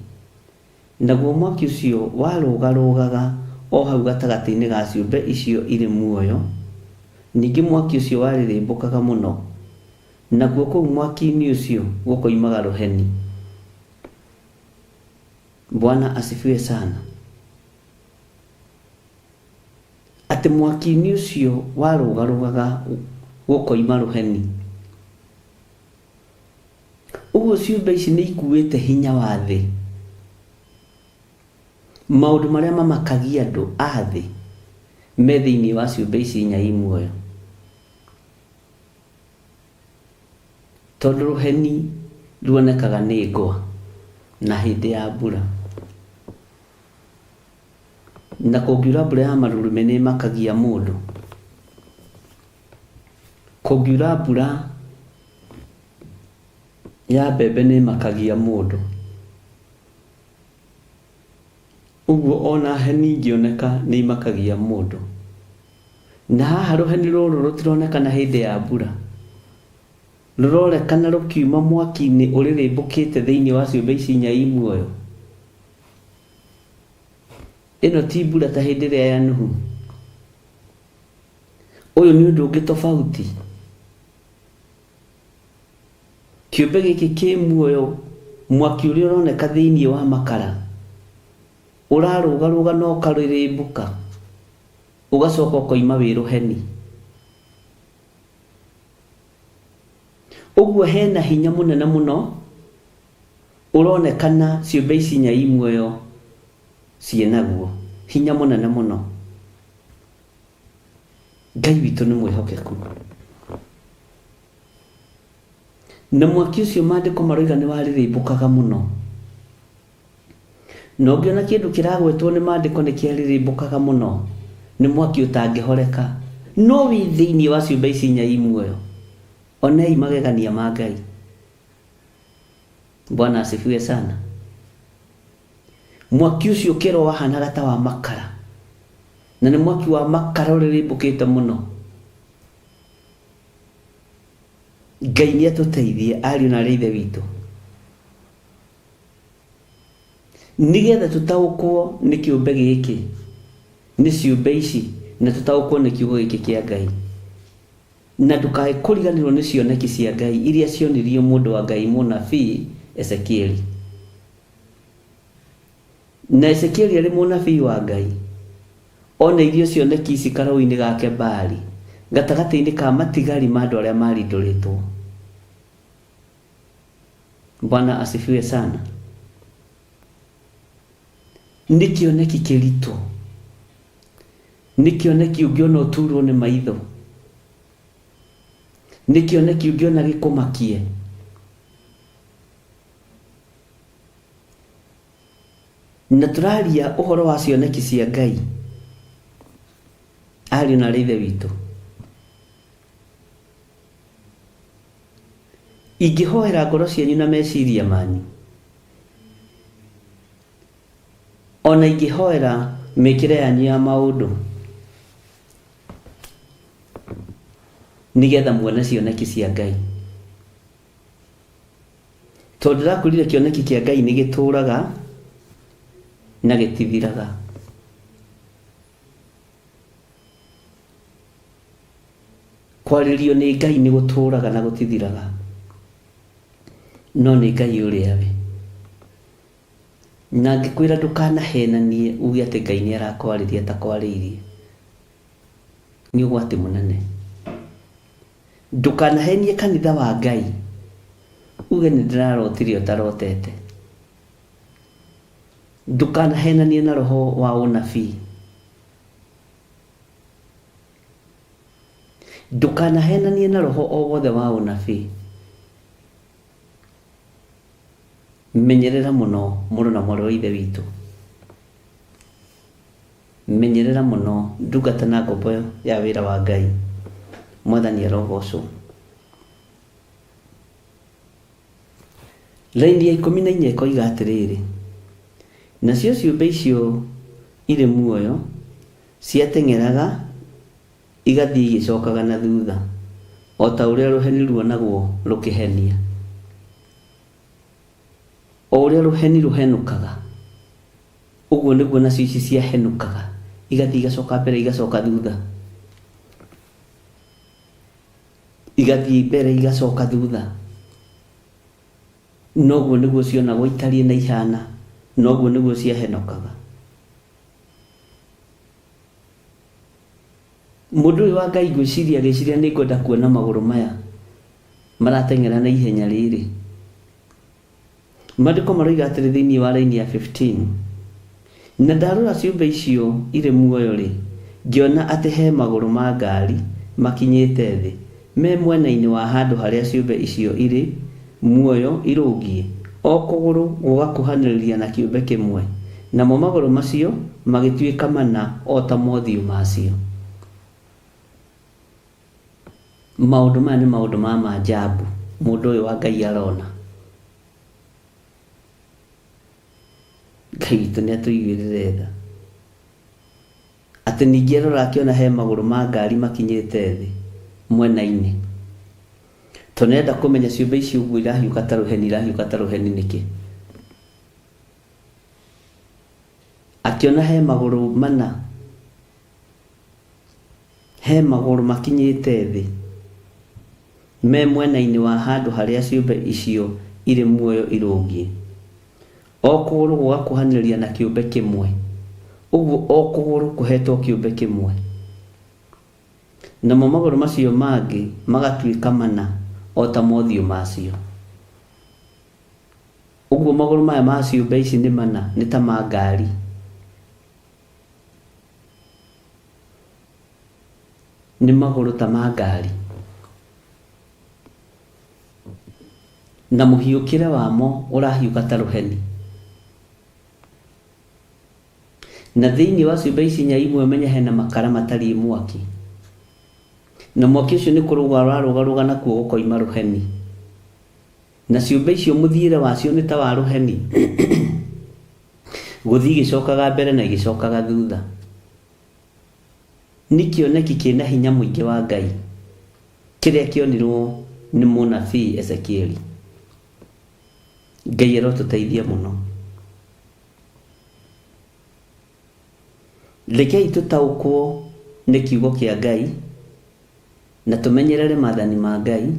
Naguo mwaki ũcio warũgarũgaga o hau gatagatĩ-inĩ ga ciũmbe icio irĩ muoyo. Ningĩ mwaki ũcio warĩrĩmbũkaga mũno, naguo kũu mwaki-inĩ ũcio gũkoimaga rũheni. Bwana asifiwe sana. Atĩ mwaki-inĩ ũcio warũgarũgaga gũkoima rũheni. Ũguo ciũmbe ici nĩ ikuĩte hinya wa thĩ. Maũndũ marĩa mamakagia andũ a thĩ me thĩinĩ wa ciũmbe ici inya i muoyo. Tondũ rũheni ruonekaga nĩ ngwa na hĩndĩ ya mbura. Na kũngiura mbura ya marurumĩ nĩ makagia mũndũ. Kũngiura mbura ya mbembe nĩ makagia mũndũ. Ũguo ona heni ingĩoneka nĩ imakagia mũndũ. Na haha rũheni rũrũ rũtironekana hĩndĩ ya mbura. Rũrorekana rũkiuma mwaki-inĩ ũrĩrĩmbũkĩte thĩinĩ wa ciũmbe ici inya i muoyo. Ĩno ti mbura ta hĩndĩ ĩrĩa ya Nuhu. Ũyũ nĩ ũndũ ũngĩ tofauti. Kĩũmbe gĩkĩ kĩ muoyo, mwaki ũrĩa ũroneka thĩinĩ wa makara ũrarũgarũga na ũkarĩrĩmbũka ũgacoka ũkoima wĩ rũheni. Ũguo hena hinya mũnene mũno ũronekana ciũmbe ici inya i muoyo ciĩnaguo. Hinya mũnene mũno. Ngai witũ nĩ mwĩhokeku. na mwaki ucio maandiko maroiga nĩ warĩrĩmbũkaga mũno. Na ũngĩona kĩndũ kĩragwetwo nĩ maandĩko nĩ kĩarĩrĩmbũkaga mũno, nĩ mwaki ũtangĩhoreka. No wĩ thĩinĩ wa ciũmbe ici inya i muoyo, onei magegania ma Ngai. Bwana asifiwe sana. Mwaki ucio kĩro wahanaga ta wa makara, na nĩ mwaki wa makara ũrĩrĩmbũkĩte mũno. Ngai nĩ atũteithie ariũ na arĩ ithe witũ, nigetha tũtaũkwo nĩ kĩũmbe gĩkĩ, nĩ ciũmbe ici, na tũtaũkwo nĩ kiugo gĩkĩ kĩa Ngai, na ndũkae kũriganĩrwo nĩ cioneki cia Ngai iria cionirio mũndũ wa Ngai mũnabii Ezekieli. Na Ezekieli arĩ mũnabii wa Ngai, ona irio cioneki ici karũinĩ gake Baali, gatagatĩ-inĩ ka matigari ma andũ arĩa marindũrĩtwo. Bwana asifiwe sana. Nĩ kĩoneki kĩritũ, nĩ kĩoneki ũngĩona ũturwo nĩ maitho, nĩ kĩoneki ũngĩona gĩkũmakie. Na tũraria ũhoro wa cioneki cia Ngai, ariũ na arĩ ithe witũ. Ingĩhoera ngoro cianyu na meciria manyu, ona ingĩhoera mĩkĩre yanyu ya maũndũ, nigetha muone cioneki cia Ngai. Tondũ ndĩrakwĩrire kĩoneki kĩa Ngai nĩ gĩtũũraga na gĩtithiraga. Kwarĩrio nĩ Ngai nĩ gũtũũraga na gũtithiraga, no nĩ Ngai ũrĩa we. Na ngĩkwĩra ndũkanahenanie uge atĩ Ngai nĩ arakwarĩria atakwarĩirie, nĩ ũgwati mũnene. Ndũkanahenie kanitha wa Ngai uge nĩ ndĩrarotire ũtarotete. Ndũkanahenanie na roho wa ũnabii. Ndũkanahenanie na roho o wothe wa ũnabii. Menyerera mũno mũrũ na mwarĩ wa ithe witũ, menyerera mũno ndungata na ngombo ya wĩra wa Ngai. Mwathani arogocwo. Laini ya 14 ĩkoiga atĩrĩrĩ, nacio ciũmbe icio irĩ muoyo ciateng'eraga igathiĩ igĩcokaga na thutha, o ta ũrĩa rũheni ruonagwo rũkĩhenia. O ũrĩa rũheni rũhenũkaga, ũguo nĩguo nacio ici ciahenũkaga, igathiĩ igacoka mbere igacoka thutha, igathiĩ mbere igacoka thutha. Noguo nĩguo cionagwo itariĩ na ihana, noguo nĩguo ciahenokaga. Mũndũ ũyũ wa Ngai gwĩciria gĩciria nĩ ngwenda kuona magũrũ maya marateng'era na ihenya rĩrĩ. Maandĩko maroiga atĩrĩ thĩinĩ wa laini ya 15, na ndarora ciũmbe icio irĩ muoyo rĩ, ngĩona atĩ he magũrũ ma ngari makinyĩte thĩ, me mwena-inĩ wa handũ harĩa ciũmbe icio irĩ muoyo irũngiĩ, o kũgũrũ gũgakuhanĩrĩria na kĩũmbe kĩmwe, namo magũrũ macio magĩtuĩka mana o ta mothiũ macio. Maũndũ maya nĩ maũndũ ma maajabu mũndũ ũyũ wa Ngai arona. Ngai witũ nĩ atũiguĩrĩre tha. Atĩ ningĩ arora akĩona he magũrũ ma ngari makinyĩte thĩ mwena-inĩ. Tũnenda kũmenya ciũmbe ici ũguo irahiũka ta rũheni, irahiũka ta rũheni nĩkĩ? Akĩona he magũrũ mana, he magũrũ makinyĩte thĩ, me mwena-inĩ wa handũ harĩa ciũmbe icio irĩ muoyo irũngiĩ, o kũgũrũ gũgakuhanĩrĩria na kĩũmbe kĩmwe, ũguo o kũgũrũ kũhetwo kĩũmbe kĩmwe, namo magũrũ macio mangĩ magatuĩka mana o ta mothiũ macio. Ũguo magũrũ maya ma ciũmbe ici nĩ mana, nĩ ta ma ngari. Nĩ magũrũ ta ma ngari. na mũhiũkĩre wamo ũrahiũka ta rũheni. Na thĩinĩ wa ciũmbe ici inya imwe menya hena makara matariĩ mwaki, na mwaki ũcio nĩ kũrũga ũrarũgarũga nakuo gũkoima rũheni, na ciũmbe icio mũthiĩre wacio nĩ ta wa rũheni gũthiĩ igĩcokaga mbere na igĩcokaga thutha. Nĩ kĩoneki kĩna hinya mũingĩ wa Ngai kĩrĩa kĩonirwo nĩ mũnabii Ezekieli. Ngai arotũteithia mũno. Rekei tũtaũkwo nĩ kiugo kĩa Ngai na tũmenyerere maathani ma Ngai,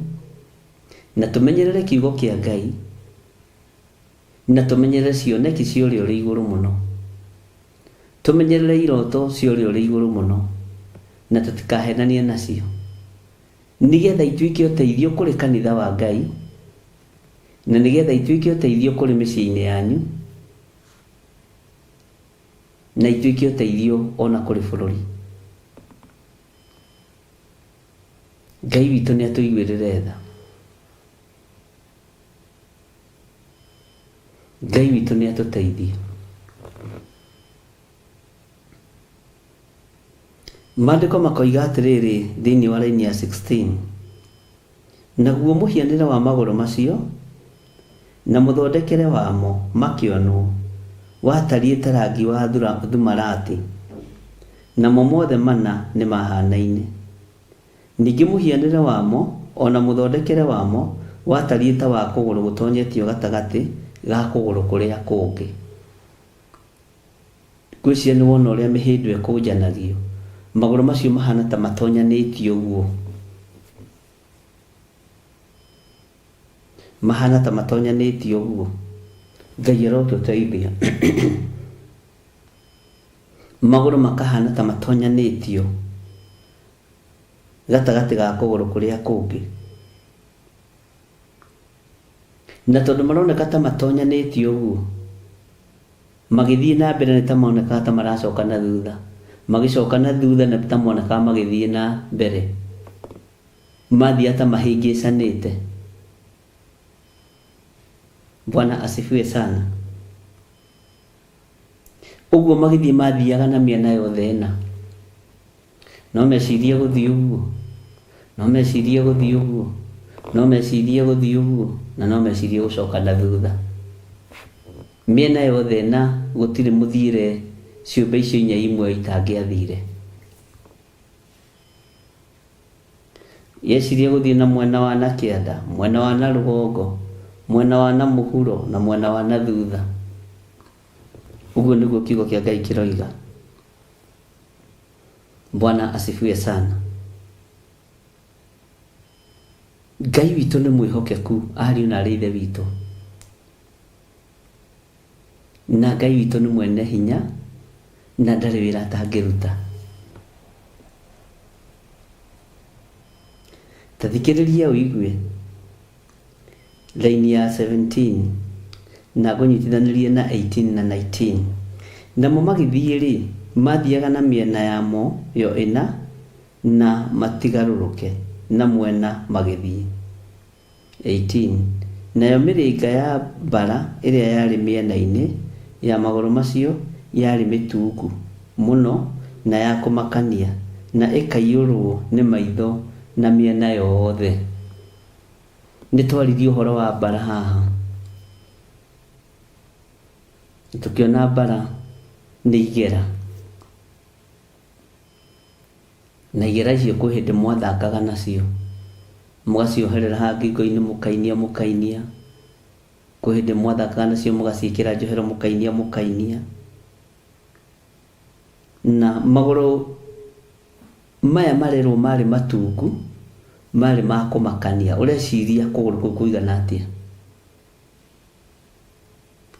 na tũmenyerere kiugo kĩa Ngai, na tũmenyerere cioneki cia ũrĩa ũrĩ igũrũ mũno, tũmenyerere iroto cia ũrĩa ũrĩ igũrũ mũno, na tũtikahenanie nacio, nĩgetha ituĩke ũteithio kũrĩ kanitha wa Ngai, na nĩgetha ituĩke ũteithio kũrĩ mĩciĩ-inĩ yanyu, na ituĩke ũteithio ona kũrĩ bũrũri. Ngai witũ nĩ atũiguĩrĩre tha. Ngai witũ nĩ atũteithie. Maandĩko makoiga atĩrĩrĩ thĩinĩ wa raini ya 16, naguo mũhianĩre wa magũrũ macio na mũthondekere wamo makĩonwo watariĩ ta rangi wa thumarati, namo mothe mana nĩ mahanaine. Ningĩ mũhianĩre wamo ona mũthondekere wamo watariĩ ta wa kũgũrũ gũtonyetio gatagatĩ ga kũgũrũ kũrĩa kũngĩ. Ngwĩciria nĩ wona ũrĩa mĩhĩndo ĩkũnjanagio, magũrũ macio mahana ta matonyanĩtio ũguo, mahana ta matonyanĩtio ũguo. Ngai arotũteithia. Magũrũ makahana ta matonyanĩtio gatagatĩ ga kũgũrũ kũrĩa kũngĩ, na tondũ maroneka ta matonyanĩtio ũguo, magĩthiĩ na mbere nĩ ta monekaga ta maracoka na thutha, magĩcoka na thutha nĩ ta monekaga magĩthiĩ na mbere, mathiĩ ta mahĩngĩcanĩte. Bwana asifiwe sana. Ũguo magĩthiĩ mathiaga na mĩena yothe ĩna, no mecirie gũthiĩ ũguo, no mecirie gũthiĩ ũguo, no mecirie gũthiĩ ũguo, na no mecirie gũcoka na thutha. Mĩena yothe ĩna gũtirĩ mũthiĩre ciũmbe icio inya imwe itangĩathire. Yecirie gũthiĩ na mwena wa na kĩanda, mwena wa na rũgongo, mwena wa na mũhuro na mwena wa na thutha. Ũguo nĩguo kiugo kĩa Ngai kĩroiga. Bwana asifiwe sana. Ngai witũ nĩ mwĩhokeku, ariũ na arĩ ithe witũ, na Ngai witũ nĩ mwene hinya na ndarĩ wĩra atangĩruta. Ta thikĩrĩria ũigue raini ya 17 na ngũnyitithanĩrie na 18 na 19. Namo magĩthiĩ rĩ, mathiaga na mĩena yamo yo ĩna na matigarũrũke na mwena magĩthiĩ. 18. Nayo mĩrĩnga ya mbara ĩrĩa yarĩ mĩena-inĩ ya magũrũ macio yarĩ mĩtungu mũno na ya kũmakania, na ĩkaiyũrwo nĩ maitho na mĩena yothe. Nĩ twarithia ũhoro wa mbara haha, tukiona mbara nĩ igera, na igera icio kwĩ hĩndĩ mwathakaga nacio, mũgacioherera ha ngingo-inĩ mũkainia, kwĩ hĩndĩ mwathakaga nacio mũgaciĩkĩra njohero mũkainia. Na magũrũ maya marerwo marĩ matungu, marĩ ma kũmakania. Ũreciria kũgũrũ kũu kũigana atĩa?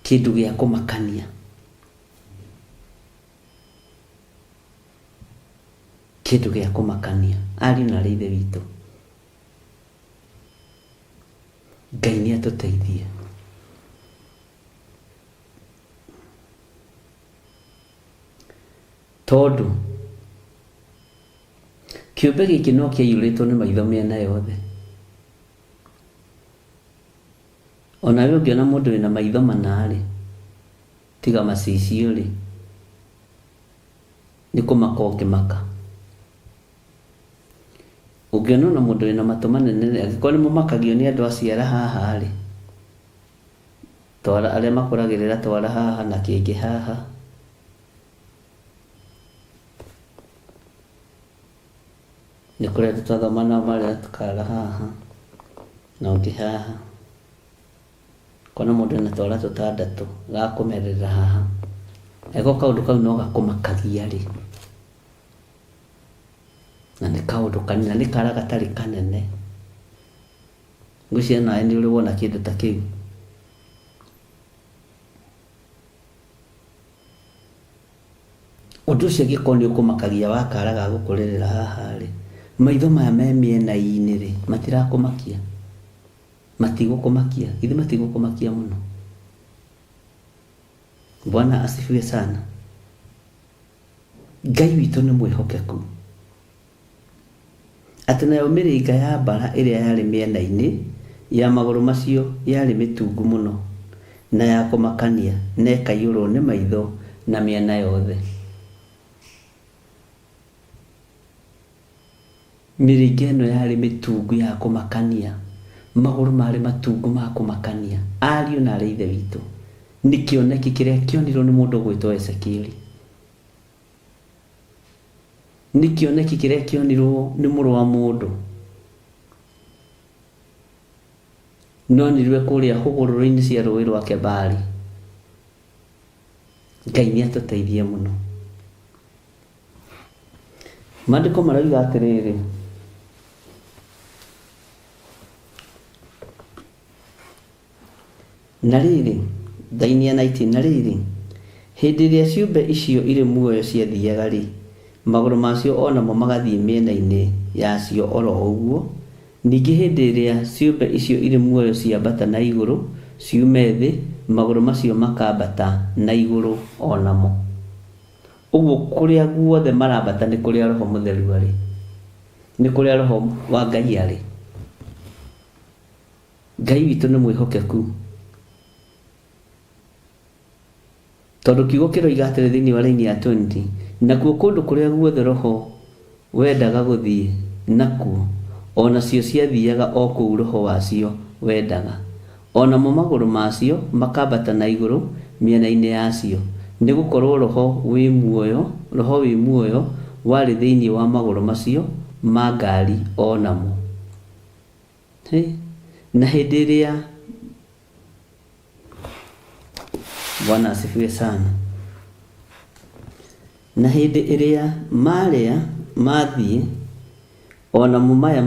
Kĩndũ gĩa kũmakania, kĩndũ gĩa kũmakania. Ariũ na arĩ ithe witũ, Ngai nĩ atũteithie. Tondũ kĩũmbe gĩkĩ no kĩaiyũrĩtwo nĩ maitho mĩena yothe, Ona wewe ũngĩona mũndũ wĩna maitho manarĩ tiga macicio rĩ nĩ kũmaka ũngĩmaka. Ũngĩona na mũndũ wĩna matũ manene angĩkorwo nĩ mũmakagio nĩ andũ aciara haha rĩ, twara arĩa makũragĩrĩra twara haha na kĩngĩ haha. Nĩ kũrĩa tũtathoma na marĩa tukara haha na ũngĩ haha. Kona mũndũ na twara tũtandatũ gakũmerera haha. Ego kaũndũ kau no gakũmakagia rĩ. Na nĩ kaũndũ kanene, nĩ kara gatarĩ kanene. Ngwĩciria nawe nĩ ũrĩ wona kĩndũ ta kĩu. Ũndũ ũcio angĩkorwo nĩ ũkũmakagia wa kara ga gũkũrĩrĩra haha rĩ, maitho maya me mĩena-inĩ rĩ matirakũmakia, matigũkũmakia, githĩ matigũkũmakia mũno. Bwana asifiwe sana. Ngai witũ nĩ mwĩhokeku. Atĩ nayo mĩrĩnga ya mbara ĩrĩa yarĩ mĩena-inĩ ya magũrũ macio yarĩ mĩtungu mũno na ya kũmakania na ĩkaiyũrwo nĩ maitho na mĩena yothe. Mĩrĩnga ĩno yarĩ mĩtungu ya kũmakania, magũrũ marĩ matungu ma kũmakania. Ariũ na arĩ ithe witũ, nĩ kĩoneki kĩrĩa kĩonirwo nĩ mũndũ gwĩtwo Ezekieli. Nĩ kĩoneki kĩrĩa kĩonirwo nĩ mũrũ wa mũndũ, no nĩrwe kũrĩa hũgũrũrũ-inĩ cia rũĩ rwa Kebari. Ngai nĩ atũteithie mũno. Maandĩko marauga atĩrĩrĩ, na rĩrĩ, Thainia 19, na rĩrĩ, hĩndĩ ĩrĩa ciũmbe icio irĩ muoyo ciathiaga rĩ, magũrũ macio onamo magathiĩ mĩena-inĩ yacio oro ũguo. Ningĩ hĩndĩ ĩrĩa ciũmbe icio irĩ muoyo ciambata na igũrũ ciume thĩ, magũrũ macio makambata na igũrũ onamo. Ũguo kũrĩa guothe marambata nĩ kũrĩa Roho Mũtheru arĩ, nĩ kũrĩa Roho wa Ngai arĩ. Ngai witũ nĩ mwĩhokeku, tondũ kiugo kĩroiga atĩrĩ thĩinĩ wa raini ya 20, nakuo kũndũ kũrĩa guothe Roho wendaga gũthiĩ nakuo, onacio ciathiaga o kũu Roho wacio wendaga. Onamo magũrũ macio makambata na igũrũ mĩena-inĩ yacio, nĩ gũkorwo Roho wĩ muoyo warĩ thĩinĩ wa magũrũ macio ma ngari onamo. Na hĩndĩ ĩrĩa Bwana asifiwe sana. Na hĩndĩ ĩrĩa marĩa mathiĩ onamo maya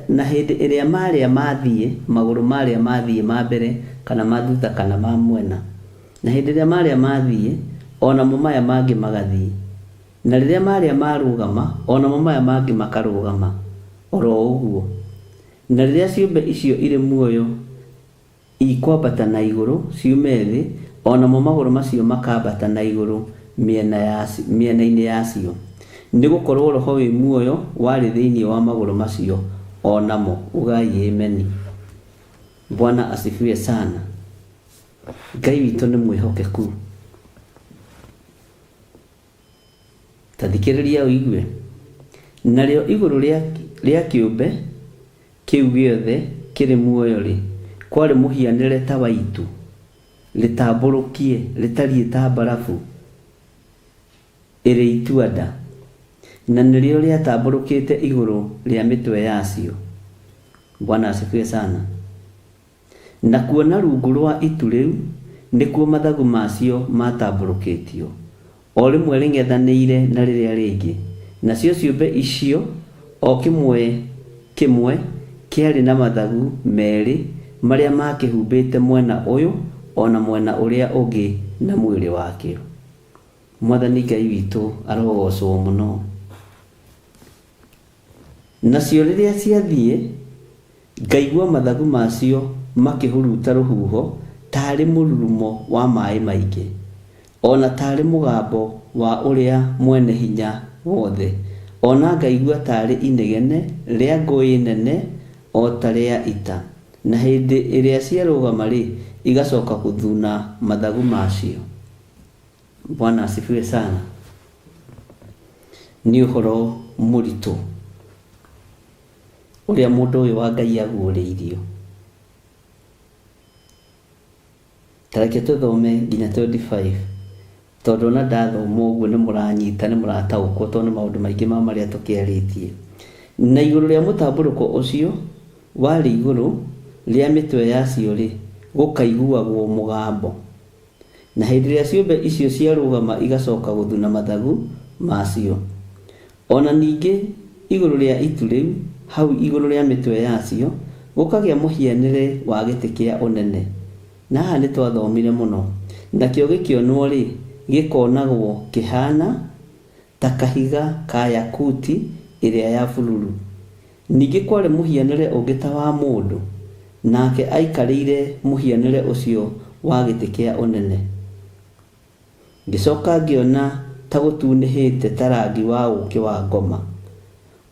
na hĩndĩ ĩrĩa marĩa mathiĩ, magũrũ marĩa mathiĩ ma mbere kana ma thutha kana ma mwena, na hĩndĩ ĩrĩa marĩa mathiĩ onamo maya mangĩ magathiĩ, na rĩrĩa marĩa marũgama onamo maya mangĩ makarũgama oro ũguo. Na rĩrĩa ciũmbe icio irĩ muoyo ikwambata na igũrũ ciume thĩ, onamo magũrũ macio makambata na igũrũ mĩena-inĩ yacio, nĩ gũkorwo Roho wĩ muoyo warĩ thĩinĩ wa magũrũ macio onamo. Ugai ameni. Bwana asifiwe sana. Ngai witũ nĩ mwĩhokeku. Tathikĩrĩria ũigue. Narĩo igũrũ rĩa kĩũmbe kĩu gĩothe kĩrĩ muoyo rĩ, kwarĩ mũhianĩre ta wa itu rĩtambũrũkie rĩtariĩ ta mbarabu ĩrĩ ituanda, na nĩrĩo rĩatambũrũkĩte igũrũ rĩa mĩtwe yacio. Bwana asifiwe sana. Na kuona rungu rwa itu rĩu nĩkuo mathagu macio matambũrũkĩtio, o rĩmwe rĩng'ethanĩire na rĩrĩa rĩngĩ. Nacio ciũmbe icio o kĩmwe kĩarĩ na mathagu merĩ marĩa makĩhumbĩte mwena ũyũ ona mwena ũrĩa ũngĩ na mwĩrĩ wakĩo. Mwathani Ngai witũ arogocwo mũno. Nacio rĩrĩa ciathiĩ, ngaigua mathagu macio makĩhuruta rũhuho tarĩ mũrurumo wa maĩ maingĩ, ona tarĩ mũgambo wa ũrĩa mwene hinya wothe, ona ngaigua tarĩ inegene rĩa ngũĩ nene o ta rĩa ita, na hĩndĩ ĩrĩa ciarũgama rĩ, igacoka gũthuna mathagu macio. Bwana asifiwe sana. Nĩ ũhoro mũritũ ũrĩa mũndũ ũyũ wa Ngai aguũrĩirio. Tareke tũthome nginya 25, tondũ na ndathoma ũguo nĩ mũranyita, nĩ mũrataũkwo, tondũ nĩ maũndũ maingĩ ma marĩa tũkĩarĩtie. Na igũrũ rĩa mũtambũrũko ũcio warĩ igũrũ rĩa mĩtwe yacio rĩ, gũkaiguagwo mũgambo. Na hĩndĩ ĩrĩa ciũmbe icio ciarũgama igacoka gũthuna mathagu macio. Ona ningĩ igũrũ rĩa itu rĩu, hau igũrũ rĩa mĩtwe yacio, gũkagĩa mũhianĩre wa gĩtĩ kĩa ũnene. Na haha nĩ twathomire mũno. Nakĩo gĩkĩonwo rĩ, gĩkonagwo kĩhana ta kahiga ka yakuti ĩrĩa ya bururu. Ningĩ kwarĩ mũhianĩre ũngĩ ta wa mũndũ, nake aikarĩire mũhianĩre ũcio wa gĩtĩ kĩa ũnene. Ngĩcoka ngĩona ta gũtunĩhĩte ta rangi wa ũũkĩ wa ngoma,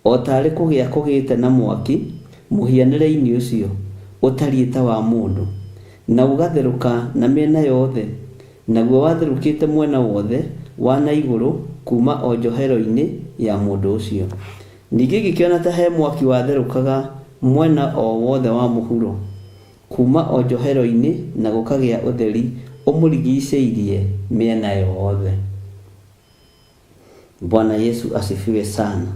o tarĩ kũgĩa kũgĩte na mwaki mũhianĩre-inĩ ũcio ũtariĩ ta wa mũndũ, na ũgatherũka na mĩena yothe, naguo watherũkĩte mwena wothe wa na igũrũ kuma o njohero-inĩ ya mũndũ ũcio. Ningĩ ngĩkĩona ta he mwaki watherũkaga mwena o wothe wa mũhuro kuma o njohero-inĩ, na gũkagĩa ũtheri ũmũrigicĩirie mĩena yothe. Bwana Yesu asifiwe sana.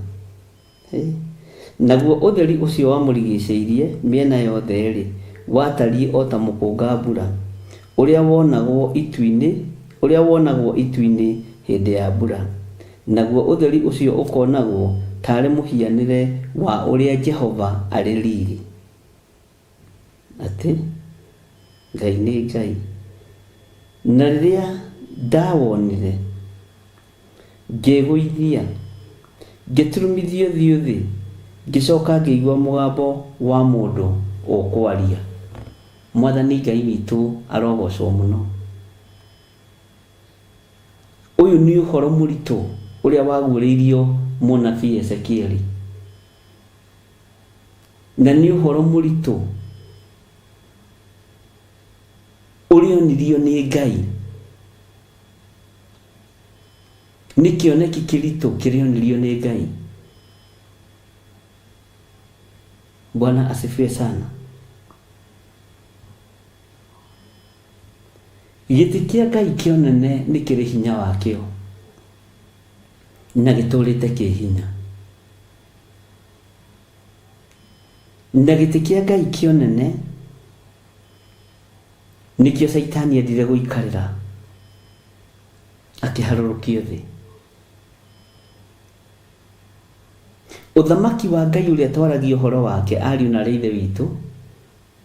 Naguo ũtheri ũcio wamũrigicĩirie mĩena yothe rĩ, watariĩ o ta mũkũnga mbura ũrĩa wonagwo itu-inĩ hĩndĩ ya mbura. Naguo ũtheri ũcio ũkonagwo tarĩ mũhianĩre wa ũrĩa Jehova arĩ riri. Atĩ Ngai nĩ Ngai. Na rĩrĩa ndawonire, ngĩgũithia, ngĩturumithio thiũ thĩ, ngĩcoka ngĩigua mũgambo wa mũndũ ũkwaria. Mwathani Ngai witũ arogocwo mũno. Ũyũ nĩ ũhoro mũritũ ũrĩa waguũrĩirio mũnabii Ezekieli. Na nĩ ũhoro mũritũ ũrĩa onirio nĩ Ngai. Nĩ kĩoneki kĩritũ kĩrĩa onirio nĩ Ngai. Bwana asifiwe sana. Gĩtĩ kĩa Ngai kĩonene nĩ kĩrĩ hinya wakĩo, na gĩtũrĩte kĩ hinya. Na gĩtĩ kĩa Ngai kĩonene nĩkĩo Saitani endire gũikarĩra akĩharũrũkio thĩ. Ũthamaki wa Ngai ũrĩa twaragia ũhoro wake, ariũ na aarĩ a Ithe witũ,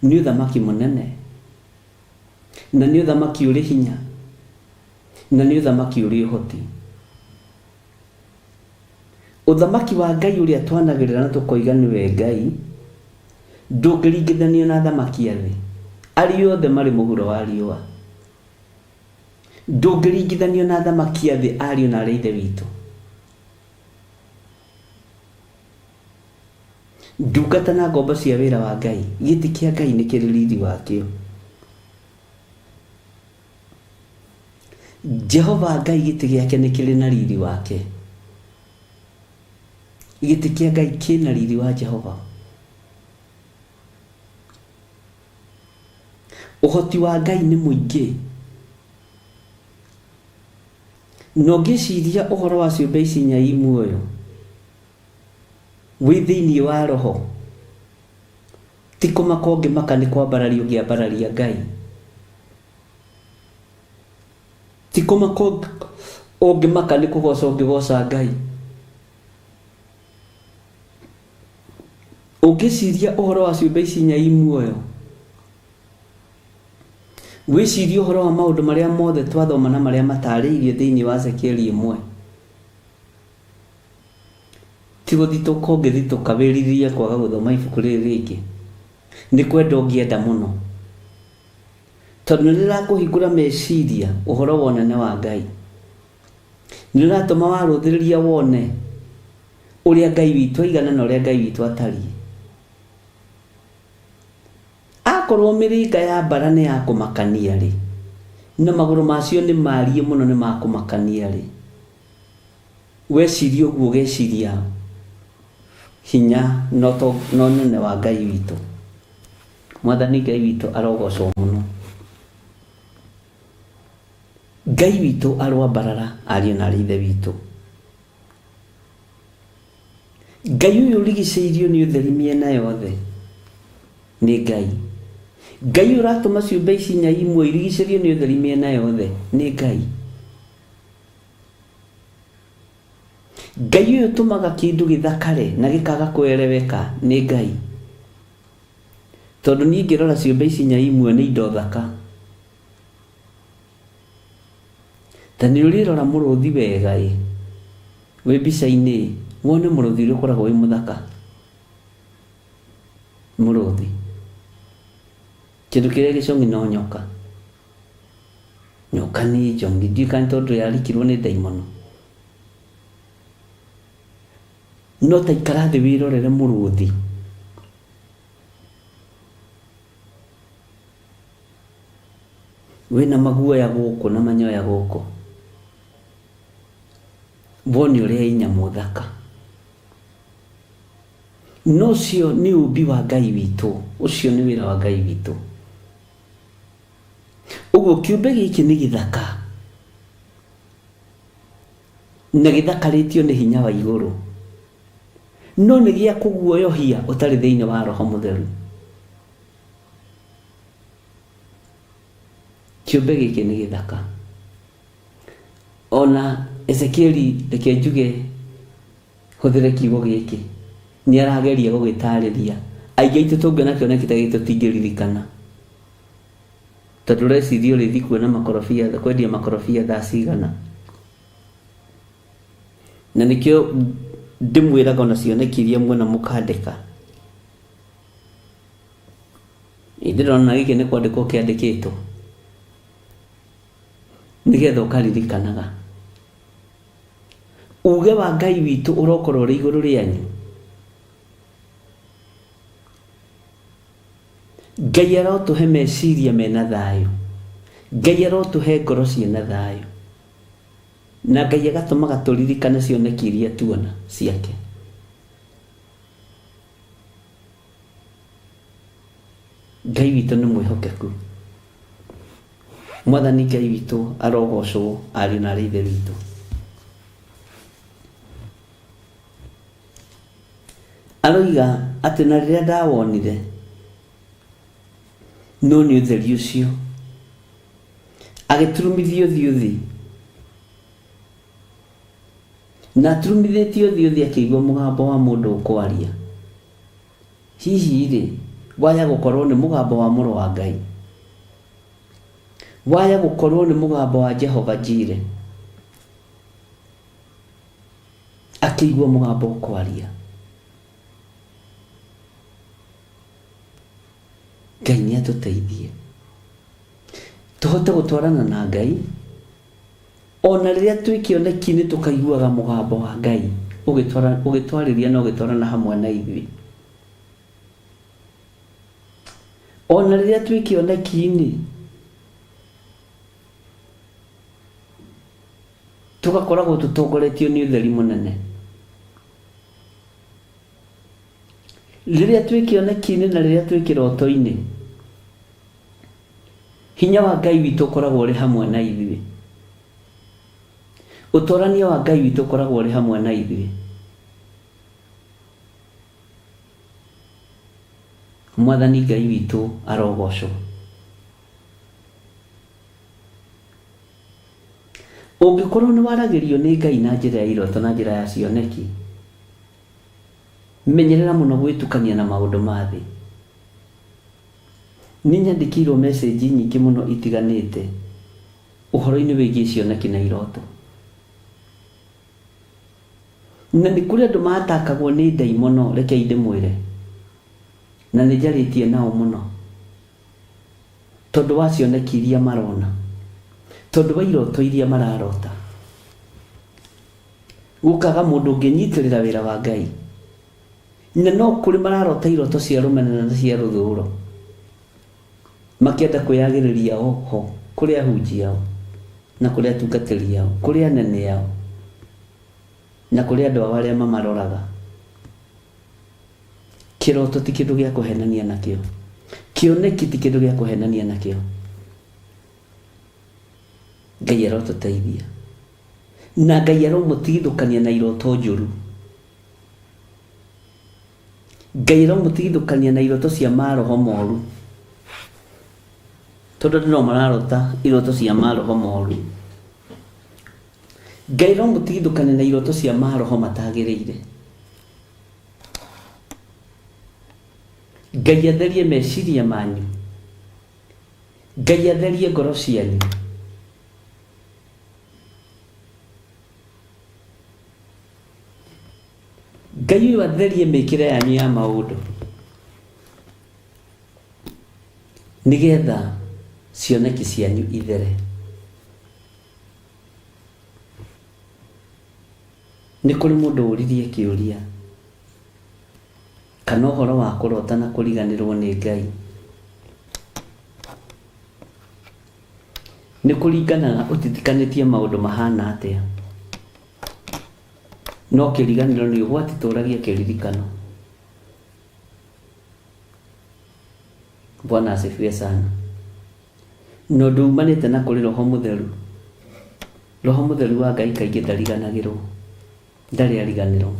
nĩ ũthamaki mũnene, na nĩ ũthamaki ũrĩ hinya, na nĩ ũthamaki ũrĩ ũhoti. Ũthamaki wa Ngai ũrĩa twanagĩrĩra na tũkoiga nĩwe Ngai ndũngĩringithanio na athamaki a thĩ arĩa othe marĩ mũhuro wa riũa. Ndũngĩringithanio na athamaki a thĩ, ariũ na aarĩ a Ithe witũ. Ndungata na ngombo cia wĩra wa Ngai, gĩtĩ kĩa Ngai nĩ kĩrĩ riri wakĩo. Jehova Ngai gĩtĩ gĩake nĩ kĩrĩ na riri wake. Gĩtĩ kĩa Ngai kĩna riri wa Jehova. Ũhoti wa Ngai nĩ mũingĩ. No ngĩciria ũhoro wa ciũmbe ici inya i muoyo wĩ thĩinĩ wa roho, ti kũmaka ũngĩmaka nĩ kwambararia ũngĩambararia Ngai. Ti kũmaka ũngĩmaka nĩ kũgoca ũngĩgoca Ngai. Ũngĩciria ũhoro wa ciũmbe ici inya i muoyo, wĩcirie ũhoro wa maũndũ marĩa mothe twathoma na marĩa matarĩirio thĩinĩ wa Ezekieli 1. Ti gũthitũka ũngĩthitũka wĩrirĩrie kwaga gũthoma ibuku rĩrĩ rĩngĩ. Nĩ kwenda ũngĩenda mũno, tondũ nĩ rĩrakũhingũra meciria ũhoro wa ũnene wa Ngai. Nĩ rĩratũma warũthĩrĩria wone ũrĩa Ngai witũ aigana na ũrĩa Ngai witũ atariĩ. akorwo mĩrĩnga ya mbara nĩ ya kũmakania rĩ, na magũrũ macio nĩ mariĩ mũno nĩ ma kũmakania rĩ, weciria ũguo ũgeciria hinya no nene wa Ngai witũ. Mwathani Ngai witũ arogocwo mũno. Ngai witũ arwambarara, ariũ na ithe witũ. Ngai ũyũ ũrigicĩirio nĩ ũtheri mĩena yothe nĩ Ngai. Ngai ũyũ ũratũma ciũmbe ici inya imwe irigicĩrio nĩ ũtheri mĩena yothe nĩ Ngai. Ngai ũyũ ũtũmaga kĩndũ gĩthakare na gĩkaga kũereweka nĩ Ngai. Tondũ niĩ ngĩrora ciũmbe ici inya imwe nĩ indo thaka. Ta nĩ ũrĩrora mũrũthi wega wĩ mbica-inĩ, wone mũrũthi ũrĩa ũkoragwo wĩ mũthaka. Mũrũthi kĩndũ kĩrĩa gĩcong'i no nyoka. Nyoka nĩ njongi, ndiũĩ kana tondũ yarikirwo nĩ ndaimono. No ta ikara thĩ wĩrorere mũrũthi. Wĩna maguoya gũkũ na manyoya gũkũ, wone ũrĩa inya mũthaka. No ũcio nĩ ũmbi wa Ngai witũ, ũcio nĩ wĩra wa Ngai witũ. Ũguo kĩũmbe gĩkĩ nĩ gĩthaka, na gĩthakarĩtio nĩ hinya wa igũrũ, no nĩ gĩa kũguoyohia ũtarĩ thĩinĩ wa Roho Mũtheru. Kĩũmbe gĩkĩ nĩ gĩthaka. Ona Ezekieli, reke njuge hũthĩre kiugo gĩkĩ, nĩ arageria gũgĩtarĩria. Aingĩ aitũ tũngĩona kĩoneki ta gĩkĩ tũtingĩririkana, tondũ reciria ũrĩthi kuona makorobia, kwendia makorobia thaa cigana. Na nĩkĩo ndĩmwĩraga ona cioneki iria muona mũkandĩka, ndĩrona gĩkĩ nĩ kwandĩkwo kĩandĩkĩtwo nĩgetha ũkaririkanaga uge wa Ngai witũ ũrokorwo ũrĩ igũrũ rĩanyu. Ngai arotũhe meciria mena thayũ, Ngai arotũhe ngoro ciĩna thayũ, na Ngai agatũmaga tũririkane cioneki iria tuona ciake. Ngai witũ nĩ mwĩhokeku. Mwathani Ngai witũ arogocwo, ariũ na ithe witũ. Aroiga atĩ na rĩrĩa ndawonire, no nĩ ũtheri ũcio, agĩturumithia ũthiũ thĩ, na aturumithĩtie ũthiũ thĩ akĩigua mũgambo wa mũndũ ũkwaria. Hihi rĩ, waya gũkorwo nĩ mũgambo wa mũrũ wa Ngai, waya gũkorwo nĩ mũgambo wa Jehova Jireh, akĩigua mũgambo ũkwaria. Ngai nĩ atũteithie tũhote gũtwarana na Ngai, ona rĩrĩa twĩ kĩoneki-inĩ tũkaiguaga mũgambo wa Ngai ũgĩtwarĩria na ũgĩtwarana hamwe na ithuĩ. Ona rĩrĩa twĩ kĩoneki-inĩ tũgakoragwo tũtongoretio nĩ ũtheri mũnene. Rĩrĩa twĩ kĩoneki-inĩ na rĩrĩa twĩ kĩroto-inĩ, hinya wa Ngai witũ ũkoragwo ũrĩ hamwe na ithuĩ. Ũtorania wa Ngai witũ ũkoragwo ũrĩ hamwe na ithuĩ. Mwathani Ngai witũ arogocwo. Ũngĩkorwo nĩ waragĩrio nĩ Ngai na njĩra ya iroto na njĩra ya cioneki, menyerera mũno gwĩtukania na maũndũ ma thĩ. Nĩ nyandĩkĩirwo message nyingĩ mũno itiganĩte ũhoro-inĩ wĩgiĩ cioneki na iroto, na nĩ kũrĩ andũ matakagwo nĩ ndaimono. Reke ndĩmwĩre, na nĩ njarĩtie nao mũno, tondũ wa cioneki iria marona, tondũ wa iroto iria mararota. Gũkaga mũndũ ũngĩnyitĩrĩra wĩra wa Ngai, na no kũrĩ mararota iroto cia rũmena na cia rũthũũro, makĩenda kwĩyagĩrĩria ho kũrĩ ahunjia ao na kũrĩ atungatĩri ao, kũrĩ anene ao na kũrĩ andũ ao arĩa mamaroraga. Kĩroto ti kĩndũ gĩa kũhenania nakĩo, kĩoneki ti kĩndũ gĩa kũhenania nakĩo. Ngai arotũteithia na Ngai aromũtigithũkania na iroto njũru. Ngai aromũtigithũkania na iroto cia maroho moru, tondũ andũ no mararota iroto cia maroho moru. Ngai aromũtigithũkania na iroto cia maroho matagĩrĩire. Ngai atherie meciria manyu, Ngai atherie ngoro cianyu. Ngai ũyũ atherie mĩkĩre yanyu ya maũndũ, nĩgetha cioneki cianyu ithere. Nĩ kũrĩ mũndũ ũririe kĩũria, kana ũhoro wa kũrota na kũriganĩrwo nĩ Ngai nĩ kũringanaga ũtitikanĩtie maũndũ mahana atĩa. No kĩriganĩro nĩ ũgwati tũragia kĩririkano. Bwana asifiwe sana. No ndumanĩte na kũrĩ Roho Mũtheru. Roho Mũtheru wa Ngai kaingĩ ndariganagĩrwo, ndarĩ ariganĩrwo.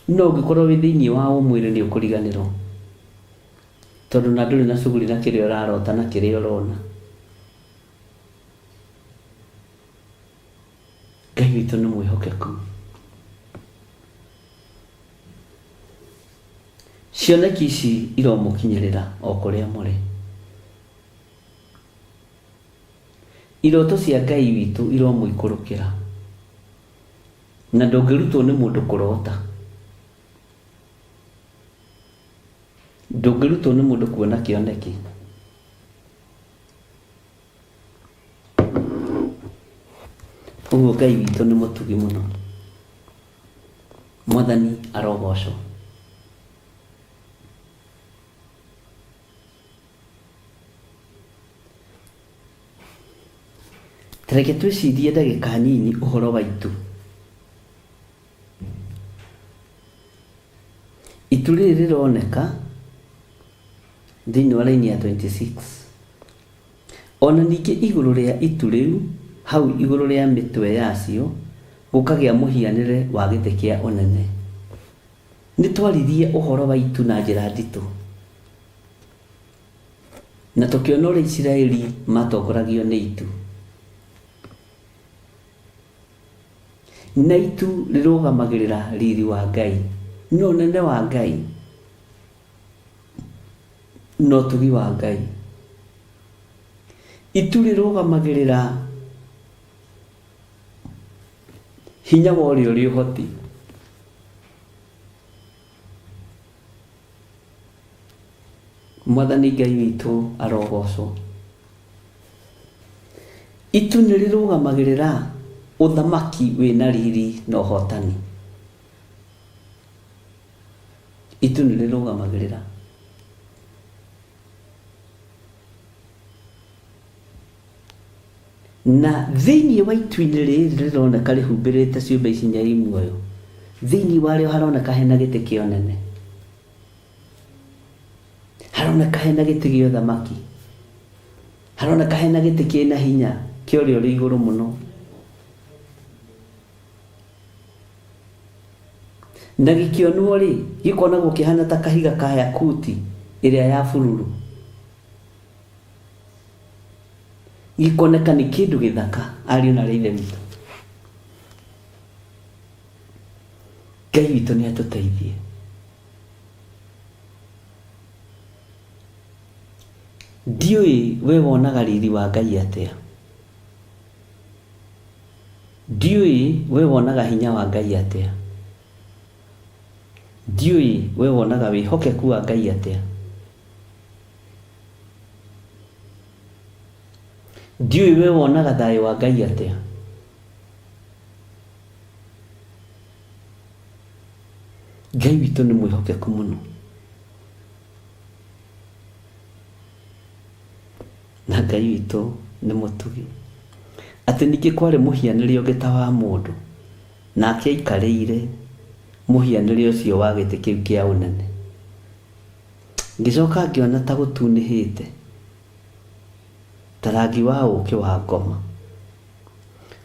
No ũngĩkorwo wĩ thĩinĩ wa ũmwĩrĩ nĩ ũkũriganĩrwo, tondũ na ndũrĩ na shughuli na kĩrĩa ũrarota na kĩrĩa ũrona. Ngai witũ nĩ mwĩhokeku. Cioneki ici iromũkinyĩrĩra o kũrĩa mũrĩ. Iroto cia Ngai witũ iromũikũrũkĩra, na ndũngĩrutwo nĩ mũndũ kũrota, ndũngĩrutwo nĩ mũndũ kuona kĩoneki. Ũguo Ngai witũ nĩ mũtugi mũno. Mwathani arogocwo. Tareke twĩcirie ndagĩka nini ũhoro wa itu. Itu rĩrĩ rĩroneka thĩinĩ wa raini ya 26. Ona ningĩ igũrũ rĩa itu rĩu, hau igũrũ rĩa mĩtwe yacio gũkagĩa mũhianĩre wa gĩtĩ kĩa ũnene. Nĩ twaririe ũhoro wa itu na njĩra nditũ, na tũkĩona ũrĩa Isiraeli matongoragio nĩ itu. Na itu rĩrũgamagĩrĩra riri wa Ngai, no ũnene wa Ngai, no ũtugi wa Ngai. Itu rĩrũgamagĩrĩra hinya wa ũrĩa ũrĩ ũhoti. Mwathani Ngai witũ arogocwo. Itu nĩ rĩrũgamagĩrĩra ũthamaki wĩna riri na ũhotani. Itu nĩ rĩrũgamagĩrĩra. Na thĩinĩ wa itu-inĩ rĩrĩ rĩroneka rĩhumbĩrĩte ciũmbe ici nyai muoyo, thĩinĩ warĩo haroneka hena gĩtĩ kĩa ũnene, haroneka hena gĩtĩ gĩa ũthamaki, haroneka hena gĩtĩ kĩna hinya kĩa ũrĩa ũrĩ igũrũ mũno. Na gĩkĩonwo rĩ, gĩkonagwo kĩhana ta kahiga ka yakuti ĩrĩa ya bururu. Gĩkoneka nĩ kĩndũ gĩthaka, ariũ na ithe witũ. Ngai witũ nĩ atũteithie. Ndiũĩ we wonaga riri wa Ngai atĩa. Ndiũĩ we wonaga hinya wa Ngai atĩa. Ndiũĩ we wonaga wĩhokeku wa Ngai atĩa. Ndiũĩ we wonaga thayũ wa Ngai atĩa. Ngai witũ nĩ mwĩhokeku mũno. na Ngai witũ nĩ mũtugi. Atĩ ningĩ kwarĩ mũhianĩre ũngĩ ta wa mũndũ, nake aikarĩire mũhianĩre ũcio wa gĩtĩ kĩu kĩa ũnene. Ngĩcoka ngĩona ta gũtunĩhĩte, ta rangi wa ũũkĩ wa ngoma,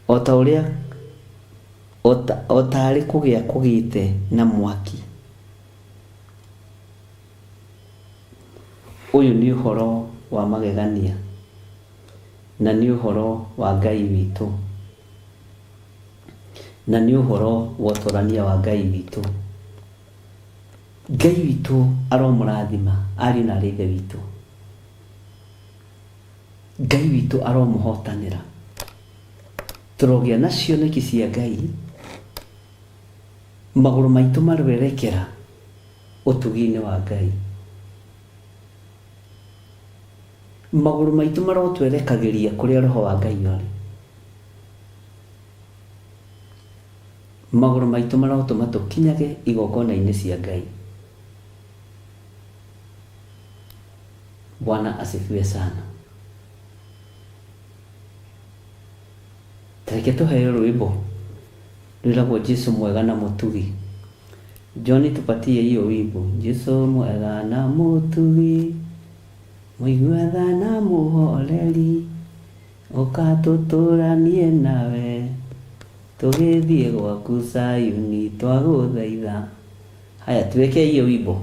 o ta ũrĩa o tarĩ kũgĩa kũgĩte na mwaki. Ũyũ nĩ ũhoro wa magegania, na nĩ ũhoro wa Ngai witũ, na nĩ ũhoro wa ũtũrania wa Ngai witũ. Ngai witũ aromũrathima ariũ na ithe witũ. Ngai witũ aromũhotanĩra. Tũrogĩa na cioneki cia Ngai, magũrũ maitũ marwerekera ũtugi-inĩ wa Ngai. Magũrũ maitũ marotwerekagĩria kũrĩa roho wa Ngai arĩ. Magũrũ maitũ marotũma tũkinyage igongona-inĩ cia Ngai. Bwana asifiwe sana. Tareke tũheo rwĩmbo rwĩragwo Jesu mwega na mũtugi. John tupatie hiyo wimbo. Jesu mwega na mũtugi, mũigua na mũhoreri, ũkatũtũranie nawe, tũgĩthiĩ gwaku Sayuni twagũthaitha. Haya, tuweke hiyo wimbo.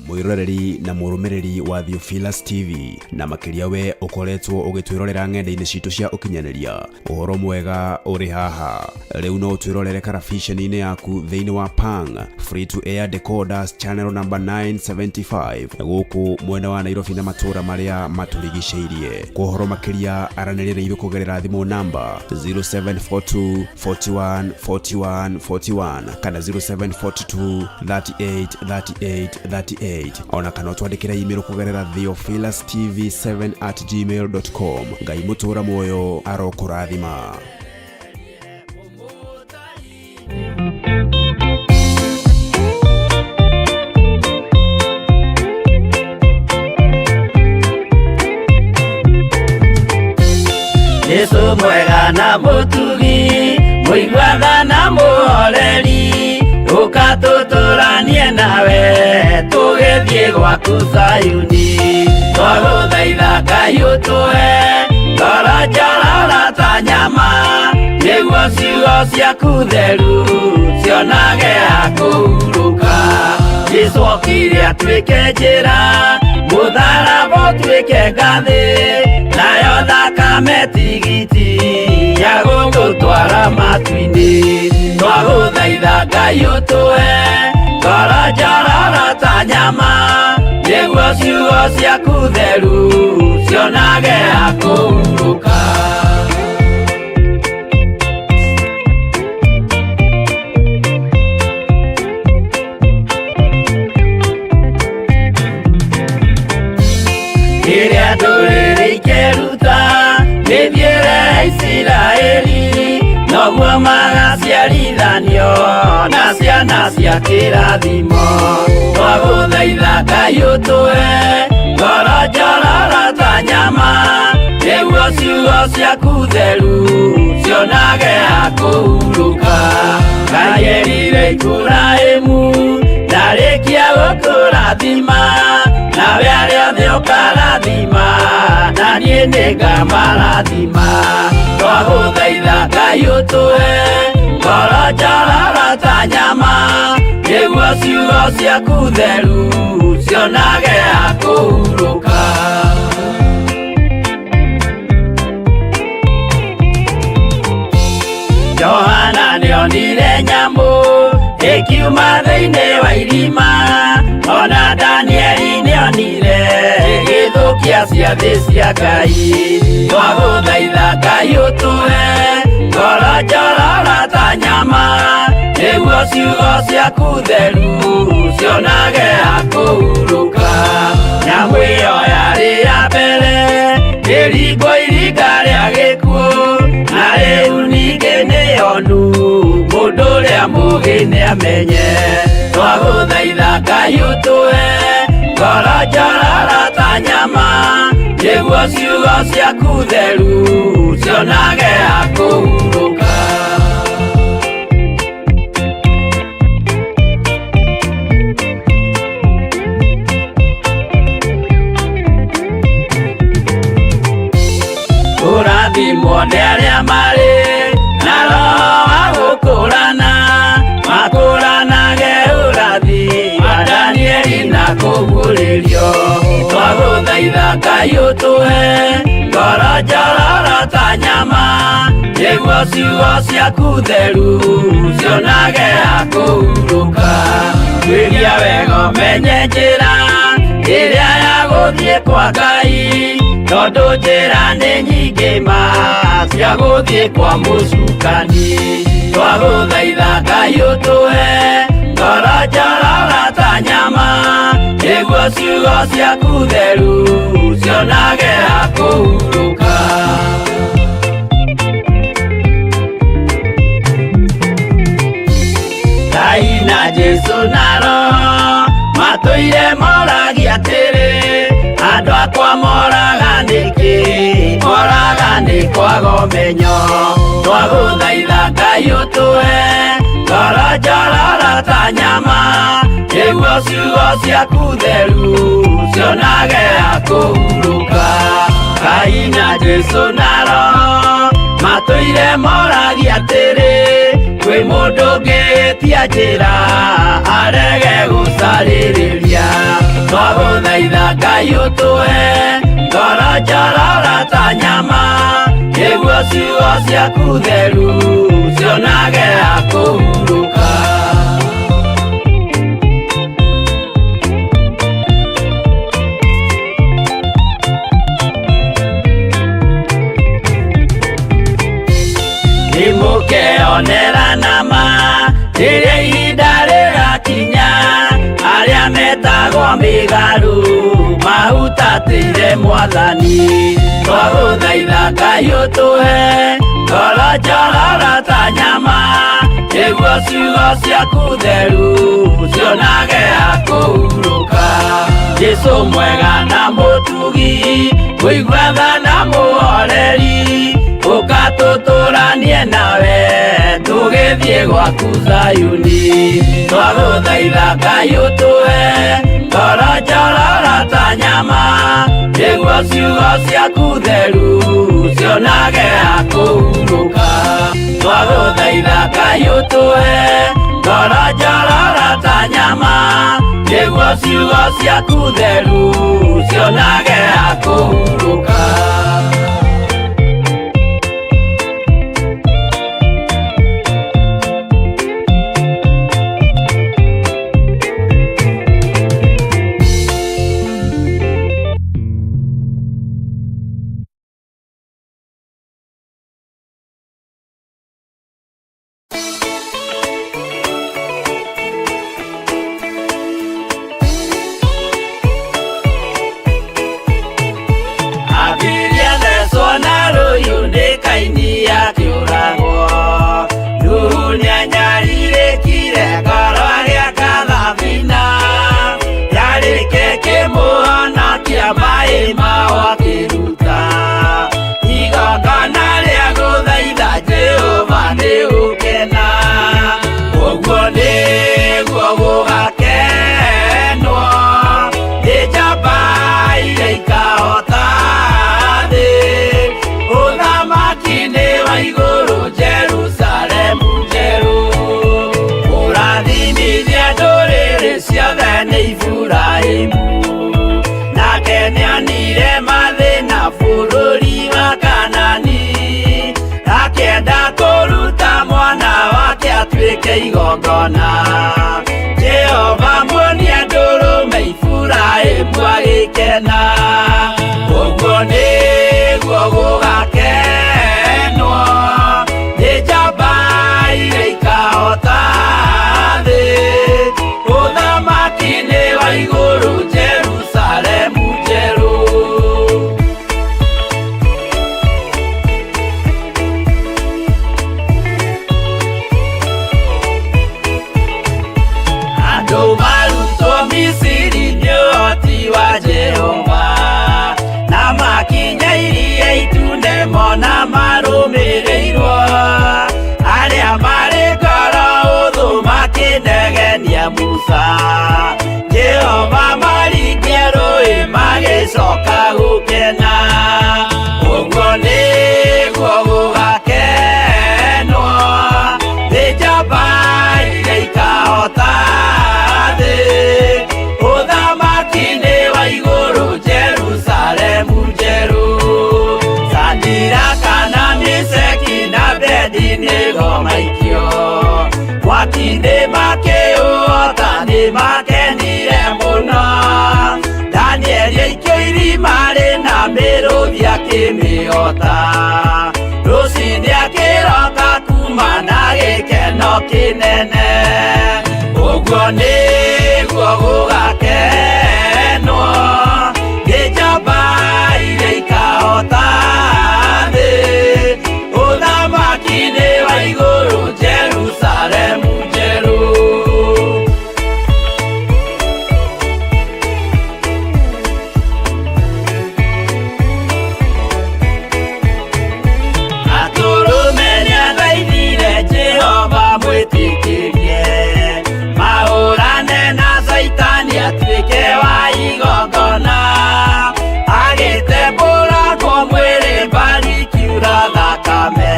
mwiroreri na murumiriri wa Theophilus TV na makiria we ukoretwo ugitwirorera ng'enda-ini citu cia ukinyaniria. Uhoro mwega uri haha. Riu no twirorere karabisheni-ini yaku thiini wa Pang free to air decoders channel number 975 guku mwena wa Nairobi na matura maria maturigiceirie. Kuhoro makiria aranirire ithu kugerera thimu namba 0742 41 41 41 kana 0742 38 38 38 ona kana twandikira email kugerera theophilustv7@gmail.com. Ngai mutura moyo arokurathima. Yesu mwega na mũtugi, mũigua na mũhoreri, ũkatũtũranie nawe, tũgĩthiĩ gwaku Sayuni. Twagũthaitha Ngai ũtũhe ngoro njororo ta nyama, nĩguo ciugo ciaku theru cionage ha kũhurũka. Jesũ okire atuĩke njĩra, mũtharaba ũtuĩke ngathĩ, nayo thakame tigiti ya gũgũtwara matu-inĩ. Twagũthaitha Ngai ũtũhe ngoro njororo ta nyama, nĩguo ciugo ciaku theru cionage ha kũhurũka. Kĩrĩa ndũrĩrĩ ikeruta gĩthiĩre Isiraeli, noguo magaciarithanio na ciana cia kĩrathimo. Twagũthaitha Ngai ũtũhe ngoro njororo ta nyama, nĩguo ciugo ciaku theru cionage ha kũhurũka. Ngai erire Iburahĩmu ndarĩkia gũkũrathima, nawe arĩa othe ũkarathima, na niĩ nĩngamarathima. Twagũthaitha Ngai ũtũhe ngoro njororo ta nyama, nĩguo ciugo ciaku theru cionage ha kũhurũka. Johana nĩonire nyamũ ĩkiuma thĩinĩ wa irima, ona Danieli nĩonire ĩgĩthũkia ciathĩ cia Ngai. Twagũthaitha Ngai ũtũhe ngoro njororo ta nyama, nĩguo ciugo ciaku theru cionage ha kũhurũka. Nyamũ ĩyo yarĩ ya mbere ĩringwo iringa rĩa gĩkuũ, na rĩu ningĩ nĩyonu mũndũ ũrĩa ũrĩa mũũgĩ nĩamenye twagũthaitha Ngai ũtũhe ngoro njororo ta nyama nĩguo ciugo ciaku theru cionage ha kũhurũka. Ũrathimwo nĩ arĩa marĩ na roho wa gũkũũrana makũũranage ũrathi wa Danieli na kũguũrĩrio. Twagũthaitha Ngai ũtũhe ngoro njororo ta nyama nĩguo ciugo ciaku theru cionage ha kũhurũka. Twĩria wega ũmenye njĩra ĩrĩa ya gũthiĩ kwa Ngai tondũ njĩra nĩ nyingĩ ma cia gũthiĩ kwa mũcukani. Twagũthaitha Ngai ũtũhe ngoro njororo ta nyama nĩguo ciugo ciaku theru cionage ha kũhurũka. Ngai na Jesũ na Roho matũire moragia atĩrĩ andũ akwa moraga nĩkĩ moraga nĩ kwaga ũmenyo. Twagũthaitha Ngai ũtũhe ngoro njororo ta nyama nĩguo ciugo ciaku theru cionage ha kũhurũka. Ngai na Jesũ na Roho matũire moragia atĩrĩ kwĩ mũndũ ũngĩtia njĩra arege gũcarĩrĩria. Twagũthaitha Ngai ũtũhe ngoro njororo ta nyama nĩguo ciugo ciaku theru cionage ha kũhurũka. Nĩmũkeonera nama rĩrĩa ihinda rĩgakinya arĩa metagwo mĩgarũ mahutatĩire Mwathani. Twagũthaitha Ngai ũtũhe ngoro njororo ta nyama nĩguo ciugo ciaku theru cionage ha kũhurũka. Jesũ mwega na mũtugi mũigua tha na mũhoreri ũkatũtũranie nawe tũgĩthiĩ gwaku Zayuni. Twagũthaitha Ngai ũtũhe ngoro njororo ta nyama nĩguo ciugo ciaku theru cionage ha kũhurũka. Twagũthaitha Ngai ũtũhe ngoro njororo ta nyama nĩguo ciugo ciaku theru cionage ha kũhurũka. Igongona Jehova muonia ndũrũme Iburahĩmu agĩkena. Ũguo nĩguo gũgakenwo nĩ njamba iria ikahota thĩ. Ũthamaki-inĩ wa igũrũ Jerusalemu njerũ. Obedi nigo maikio mwaki-inĩ makĩũhota nĩ makenire mũno. Danieli aikio irima rĩna mĩrũthi akĩmĩhota, rũcinĩ akĩroka kuma na gĩkeno kĩnene. Ũguo nĩguo gũgakenwo nĩ njamba iria ikahota thĩ, ũthamaki-inĩ wa igũrũ Jerusalemu njerũ. Atũrũme nĩathaithire Jehova mwĩtĩkĩrie, mahũrane na Saitani atuĩke wa igongona. Agĩtembũragwo mwĩrĩ mbari kiura thakame,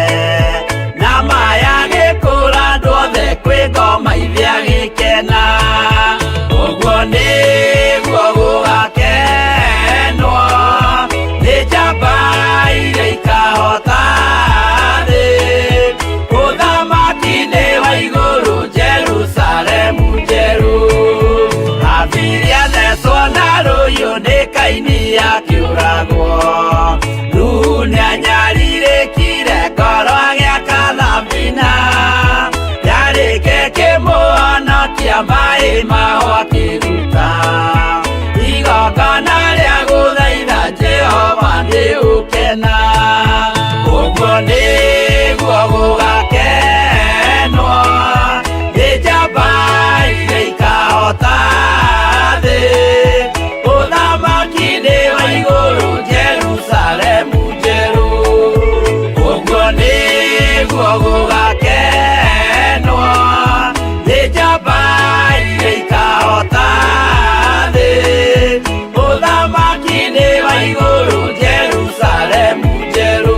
na maya gĩkũra andũ othe kwĩ ngoma iria gĩkena. Ũguo nĩguo gũgakenwo nĩ njamba iria ikahota thĩ, ũthamaki-inĩ wa igũrũ Jerusalemu njerũ. Habiri athecwo na rũhiũ nĩ Kaini akĩũragwo, Nuhu nĩanyarirĩkire ngoro agĩaka thabina, yarĩke kĩmũhonokia maĩ maho akĩruta igongona rĩa gũthaitha Jehova nĩ ũkena. Ũguo nĩguo gũgakenwo nĩ njamba iria ikahota thĩ, ũthamaki-inĩ wa igũrũ Jerusalemu njerũ. Ũguo nĩguo gũgakenwo nĩ njamba iria ikahota thĩ, ũthamaki-inĩ wa igũrũ Jerusalemu njerũ.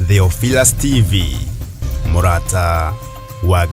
Theophilus TV, Murata wa